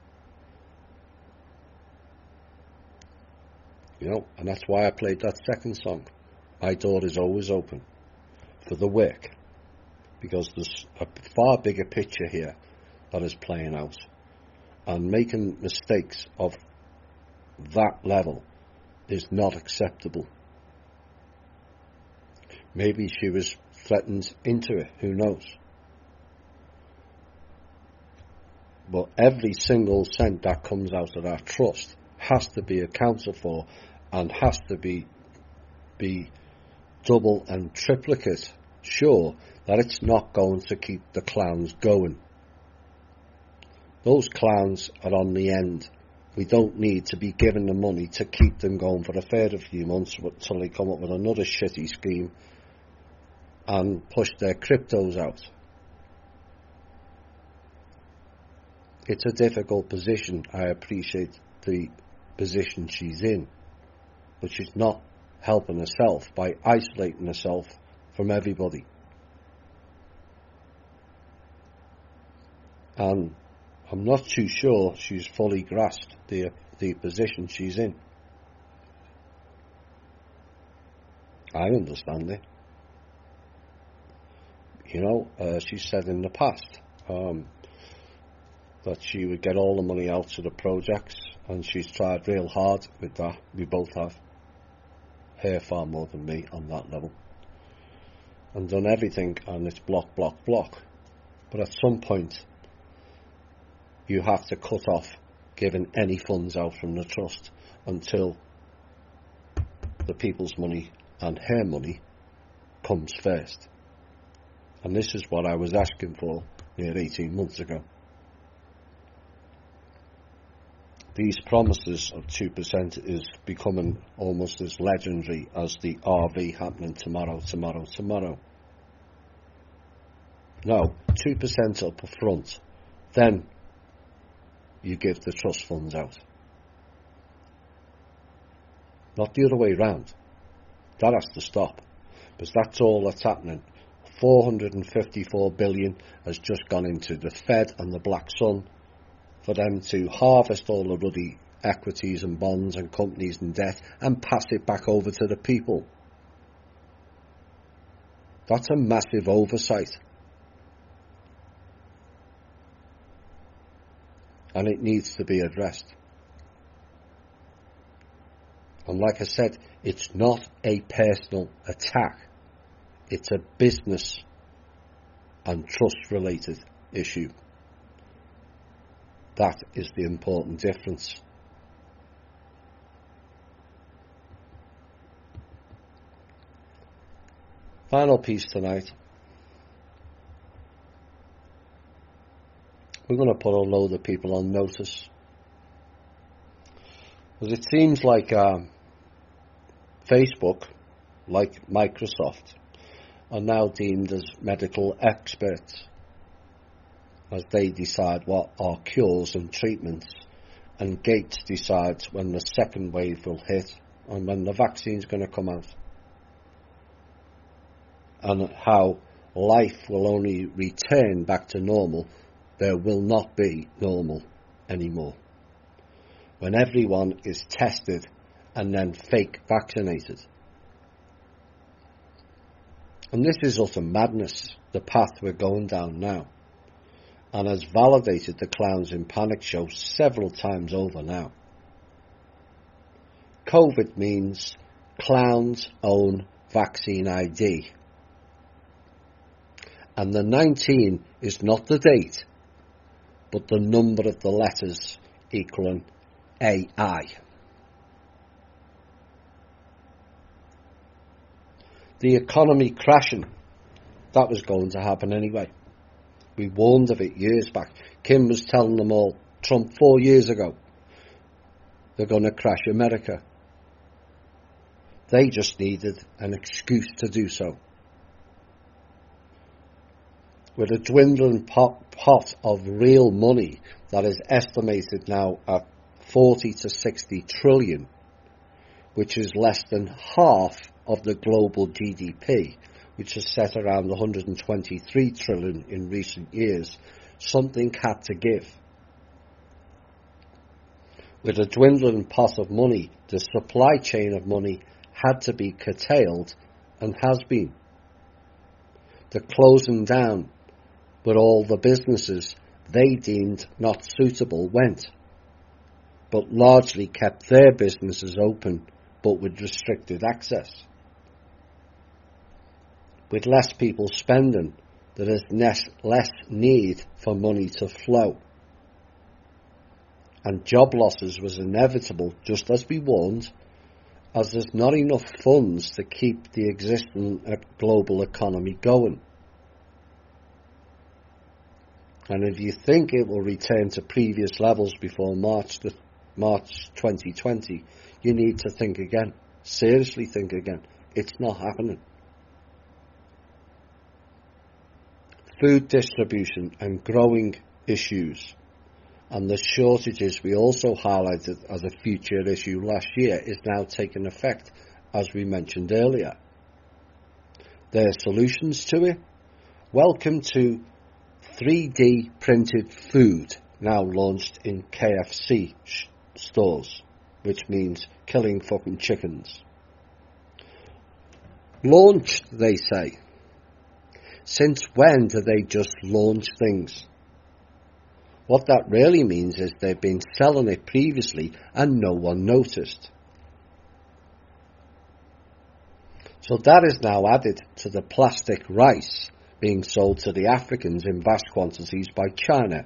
Speaker 1: You know, and that's why I played that second song. My door is always open for the work, because there's a far bigger picture here that is playing out, and making mistakes of that level is not acceptable. Maybe she was threatened into it, who knows? But every single cent that comes out of that trust has to be accounted for, and has to be double and triplicate sure that it's not going to keep the clowns going. Those clowns are on the end. We don't need to be giving them money to keep them going for a further few months until they come up with another shitty scheme and push their cryptos out. It's a difficult position. I appreciate the position she's in, but she's not helping herself by isolating herself from everybody. And I'm not too sure she's fully grasped the position she's in. I understand it. You know, she said in the past that she would get all the money out to the projects, and she's tried real hard with that. We both have. Her far more than me on that level. And done everything, and it's block, block, block. But at some point, you have to cut off giving any funds out from the trust until the people's money and her money comes first. And this is what I was asking for near 18 months ago. These promises of 2% is becoming almost as legendary as the RV happening tomorrow. No, 2% up front, then you give the trust funds out. Not the other way round. That has to stop, because that's all that's happening. 454 billion has just gone into the Fed and the Black Sun for them to harvest all the ruddy equities and bonds and companies and debt and pass it back over to the people. That's a massive oversight. And it needs to be addressed. And like I said, it's not a personal attack. It's a business and trust-related issue. That is the important difference. Final piece tonight. We're going to put a load of people on notice. Because it seems like Facebook, like Microsoft, are now deemed as medical experts as they decide what are cures and treatments, and Gates decides when the second wave will hit and when the vaccine's going to come out, and how life will only return back to normal. There will not be normal anymore when everyone is tested and then fake vaccinated. And this is utter madness, the path we're going down now, and has validated the clowns in panic show several times over now. COVID means clowns own vaccine ID. And the 19 is not the date, but the number of the letters equaling AI. The economy crashing, that was going to happen anyway. We warned of it years back. Kim was telling them all, Trump 4 years ago, they're going to crash America. They just needed an excuse to do so. With a dwindling pot of real money that is estimated now at 40 to 60 trillion, which is less than half of the global GDP, which is set around 123 trillion in recent years, something had to give. With a dwindling pot of money, the supply chain of money had to be curtailed, and has been. The closing down, but all the businesses they deemed not suitable went, but largely kept their businesses open, but with restricted access. With less people spending, there is less need for money to flow. And job losses was inevitable, just as we warned, as there's not enough funds to keep the existing global economy going. And if you think it will return to previous levels before March 2020, you need to think again. Seriously think again. It's not happening. Food distribution and growing issues, and the shortages we also highlighted as a future issue last year, is now taking effect, as we mentioned earlier. There are solutions to it. Welcome to 3D printed food now launched in KFC stores, which means killing fucking chickens. Launched, they say. Since when do they just launch things? What that really means is they've been selling it previously and no one noticed. So that is now added to the plastic rice being sold to the Africans in vast quantities by China.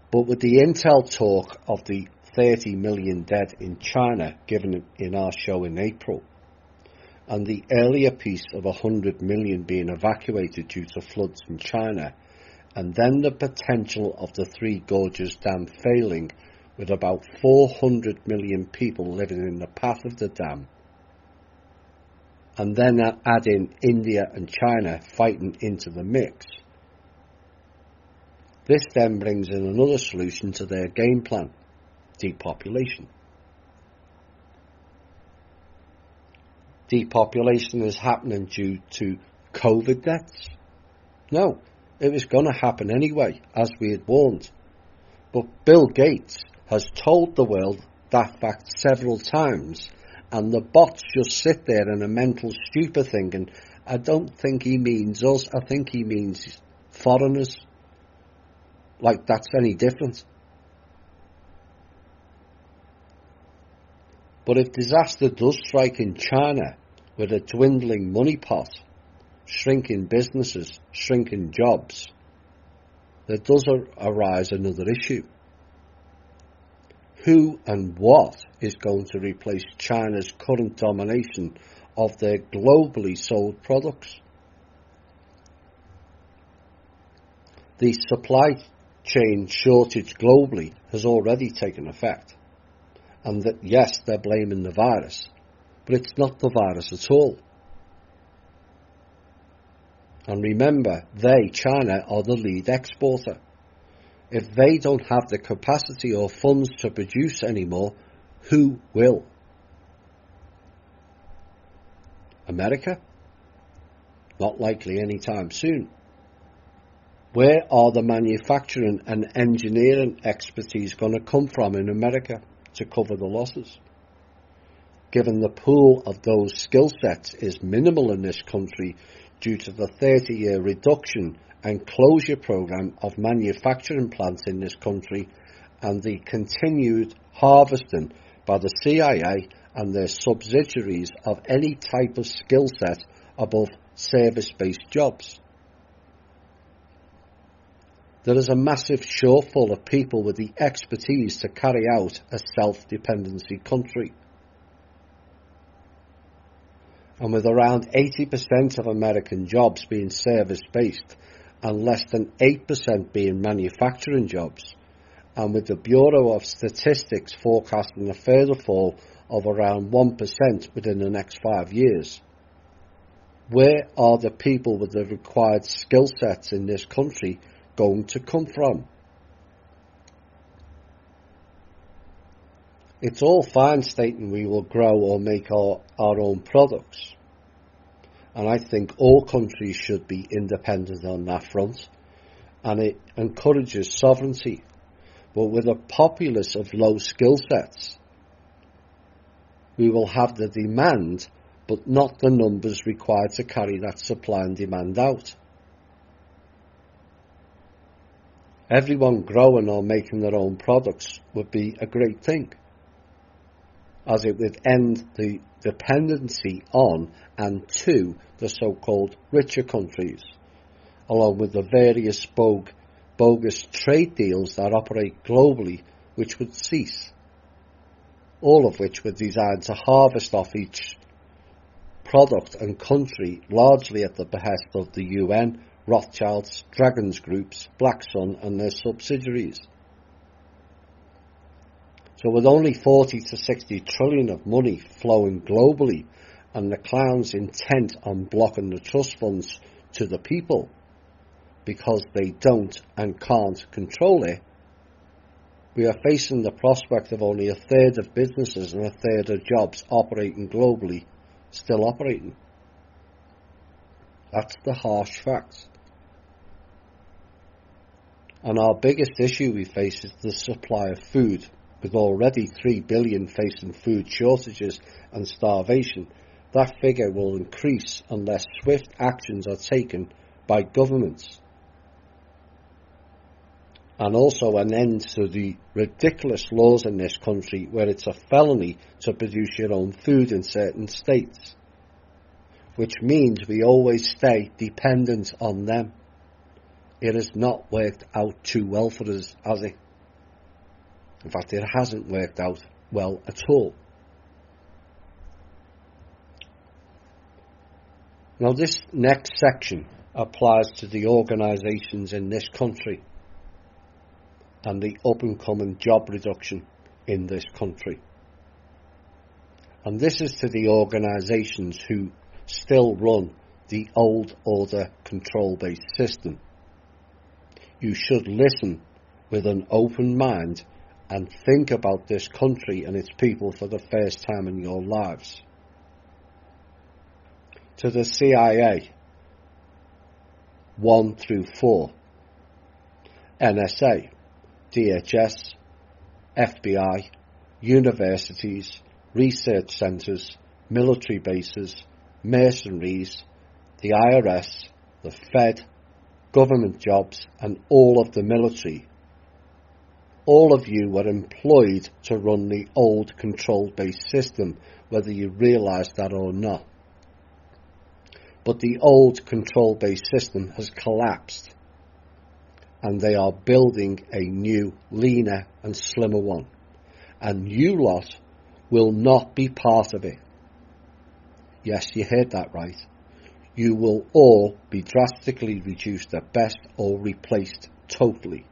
Speaker 1: But with the intel talk of the 30 million dead in China given in our show in April, and the earlier piece of 100 million being evacuated due to floods in China, and then the potential of the Three Gorges Dam failing with about 400 million people living in the path of the dam, and then add in India and China fighting into the mix. This then brings in another solution to their game plan: depopulation. Depopulation is happening due to COVID deaths? No, it was going to happen anyway, as we had warned. But Bill Gates has told the world that fact several times, and the bots just sit there in a mental stupor thinking, I don't think he means us, I think he means foreigners. Like that's any different. But if disaster does strike in China with a dwindling money pot, shrinking businesses, shrinking jobs, there does arise another issue. Who and what is going to replace China's current domination of their globally sold products? The supply chain shortage globally has already taken effect. And that, yes, they're blaming the virus, but it's not the virus at all. And remember, China, are the lead exporter. If they don't have the capacity or funds to produce anymore, who will? America? Not likely anytime soon. Where are the manufacturing and engineering expertise going to come from in America to cover the losses? Given the pool of those skill sets is minimal in this country due to the 30-year reduction and closure program of manufacturing plants in this country and the continued harvesting by the CIA and their subsidiaries of any type of skill set above service-based jobs. There is a massive shortfall of people with the expertise to carry out a self-dependency country. And with around 80% of American jobs being service-based and less than 8% being manufacturing jobs, and with the Bureau of Statistics forecasting a further fall of around 1% within the next 5 years, where are the people with the required skill sets in this country going to come from? It's all fine stating we will grow or make our own products. And I think all countries should be independent on that front. And it encourages sovereignty. But with a populace of low skill sets, we will have the demand, but not the numbers required to carry that supply and demand out. Everyone growing or making their own products would be a great thing, as it would end the dependency on and to the so-called richer countries, along with the various bogus trade deals that operate globally, which would cease, all of which were designed to harvest off each product and country largely at the behest of the UN, Rothschilds, Dragons Groups, Black Sun and their subsidiaries. So with only 40 to 60 trillion of money flowing globally and the clowns intent on blocking the trust funds to the people because they don't and can't control it, we are facing the prospect of only a third of businesses and a third of jobs operating globally still operating. That's the harsh facts. And our biggest issue we face is the supply of food, with already 3 billion facing food shortages and starvation. That figure will increase unless swift actions are taken by governments. And also an end to the ridiculous laws in this country where it's a felony to produce your own food in certain states, which means we always stay dependent on them. It has not worked out too well for us, has it? In fact, it hasn't worked out well at all. Now, this next section applies to the organisations in this country and the up-and-coming job reduction in this country. And this is to the organisations who still run the old order control-based system. You should listen with an open mind and think about this country and its people for the first time in your lives. To the CIA, 1 through 4, NSA, DHS, FBI, universities, research centres, military bases, mercenaries, the IRS, the Fed, government jobs and all of the military. All of you were employed to run the old control-based system, whether you realise that or not. But the old control-based system has collapsed and they are building a new, leaner and slimmer one. And you lot will not be part of it. Yes, you heard that right. You will all be drastically reduced at best or replaced totally.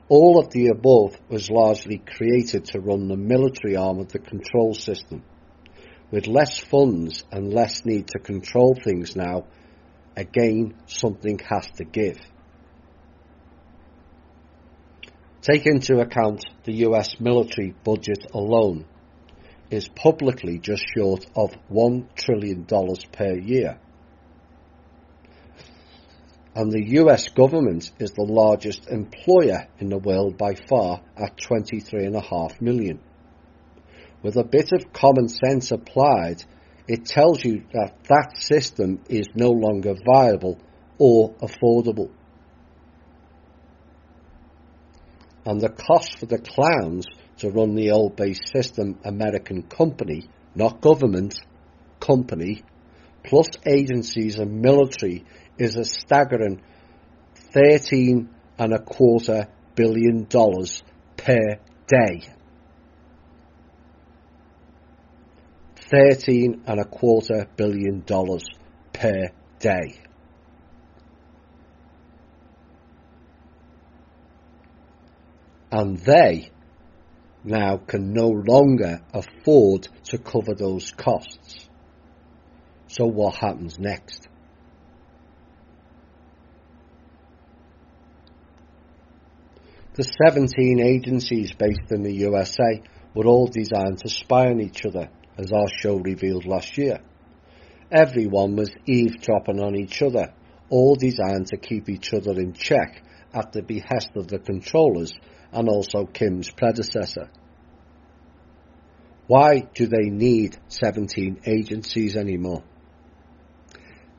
Speaker 1: All of the above was largely created to run the military arm of the control system. With less funds and less need to control things now, again, something has to give. Take into account the US military budget alone is publicly just short of $1 trillion per year. And the US government is the largest employer in the world by far at 23.5 million. With a bit of common sense applied, it tells you that that system is no longer viable or affordable. And the cost for the clowns to run the old base system American company, not government, company, plus agencies and military is a staggering $13.25 billion per day. $13.25 billion per day. And they now can no longer afford to cover those costs. So what happens next? The 17 agencies based in the USA were all designed to spy on each other, as our show revealed last year. Everyone was eavesdropping on each other, all designed to keep each other in check at the behest of the controllers and also Kim's predecessor. Why do they need 17 agencies anymore?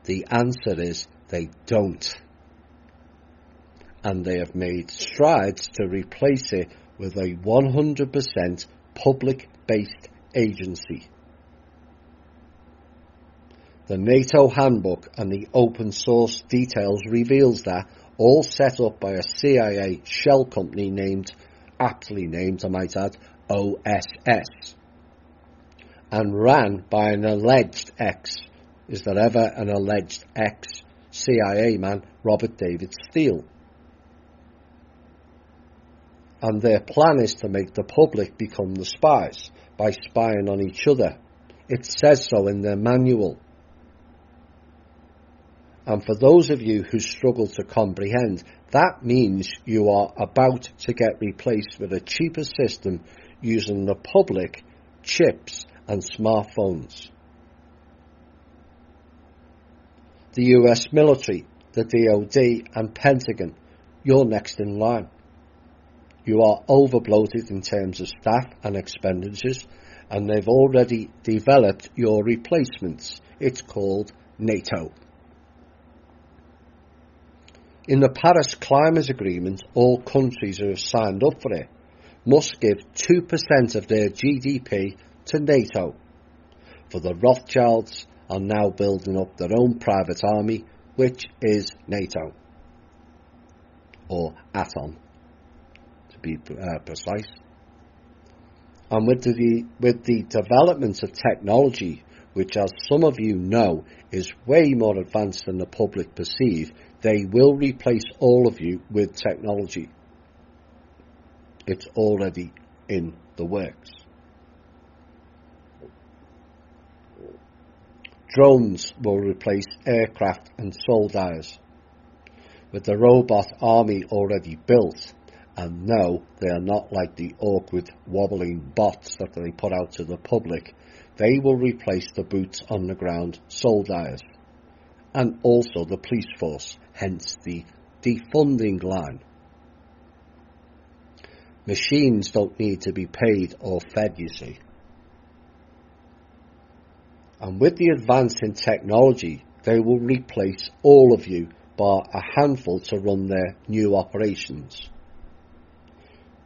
Speaker 1: The answer is they don't. And they have made strides to replace it with a 100% public-based agency. The NATO handbook and the open source details reveals that, all set up by a CIA shell company aptly named, I might add, OSS, and ran by an alleged is there ever an alleged CIA man, Robert David Steele. And their plan is to make the public become the spies by spying on each other. It says so in their manual. And for those of you who struggle to comprehend, that means you are about to get replaced with a cheaper system using the public, chips and smartphones. The US military the DoD and Pentagon, you're next in line. You are overbloated in terms of staff and expenditures, and they've already developed your replacements. It's called NATO. In the Paris Climate Agreement, all countries who have signed up for it must give 2% of their GDP to NATO. For the Rothschilds are now building up their own private army, which is NATO, or ATOM, to be precise. And with the development of technology, which, as some of you know, is way more advanced than the public perceive, they will replace all of you with technology. It's already in the works. Drones will replace aircraft and soldiers. With the robot army already built, and no, they are not like the awkward wobbling bots that they put out to the public, they will replace the boots on the ground soldiers, and also the police force, hence the defunding line. Machines don't need to be paid or fed, you see. And with the advance in technology, they will replace all of you bar a handful to run their new operations.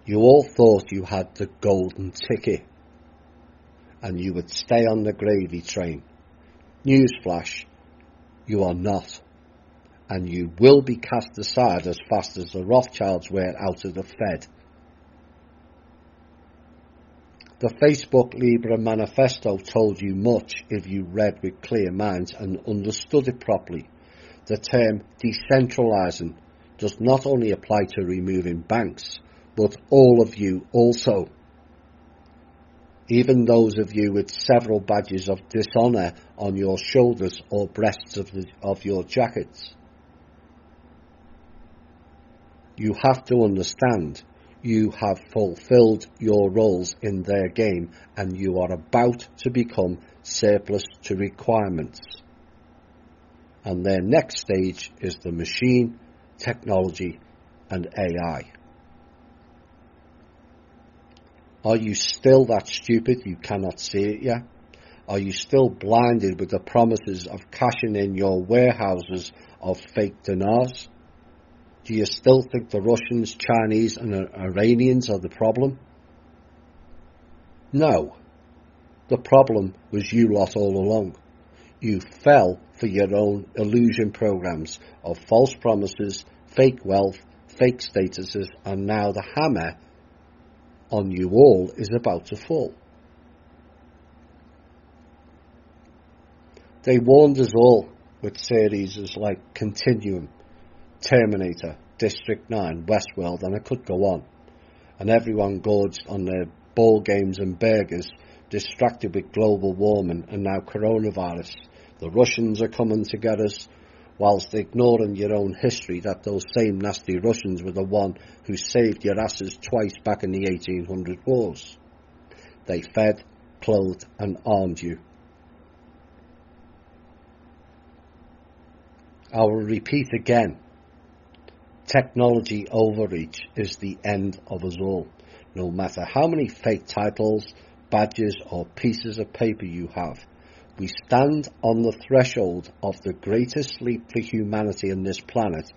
Speaker 1: You all thought you had the golden ticket and you would stay on the gravy train. Newsflash, you are not. And you will be cast aside as fast as the Rothschilds were out of the Fed. The Facebook Libre manifesto told you much if you read with clear minds and understood it properly. The term decentralising does not only apply to removing banks, but all of you also. Even those of you with several badges of dishonour on your shoulders or breasts of your jackets. You have to understand, you have fulfilled your roles in their game and you are about to become surplus to requirements. And their next stage is the machine, technology and AI. Are you still that stupid you cannot see it yet? Are you still blinded with the promises of cashing in your warehouses of fake dinars? Do you still think the Russians, Chinese and Iranians are the problem? No. The problem was you lot all along. You fell for your own illusion programs of false promises, fake wealth, fake statuses, and now the hammer on you all is about to fall. They warned us all with series like Continuum, Terminator, District 9, Westworld, and I could go on. And everyone gorged on their ball games and burgers, distracted with global warming and now coronavirus. The Russians are coming to get us, whilst ignoring your own history that those same nasty Russians were the one who saved your asses twice back in the 1800 wars. They fed, clothed and armed you. I will repeat again. Technology overreach is the end of us all. No matter how many fake titles, badges or pieces of paper you have, we stand on the threshold of the greatest leap for humanity on this planet,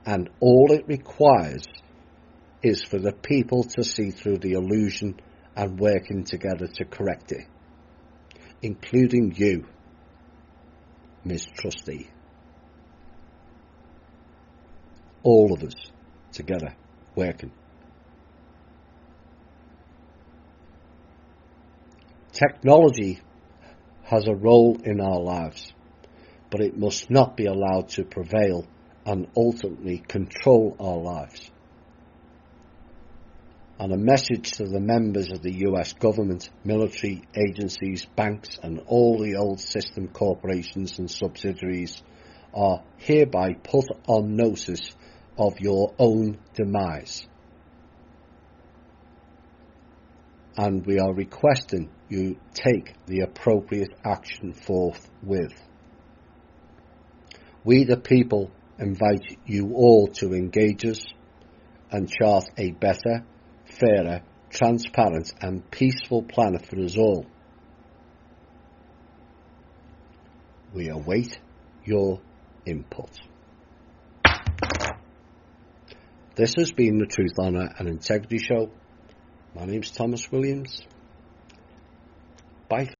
Speaker 1: and all it requires is for the people to see through the illusion and working together to correct it, including you, Miss Trustee. All of us together working. Technology has a role in our lives, but it must not be allowed to prevail and ultimately control our lives. And a message to the members of the US government, military, agencies, banks and all the old system corporations and subsidiaries are hereby put on notice of your own demise. And we are requesting you take the appropriate action forthwith. We the people invite you all to engage us and chart a better, fairer, transparent and peaceful planet for us all. We await your input. This has been the Truth, Honour and Integrity Show. My name's Thomas Williams. Bye.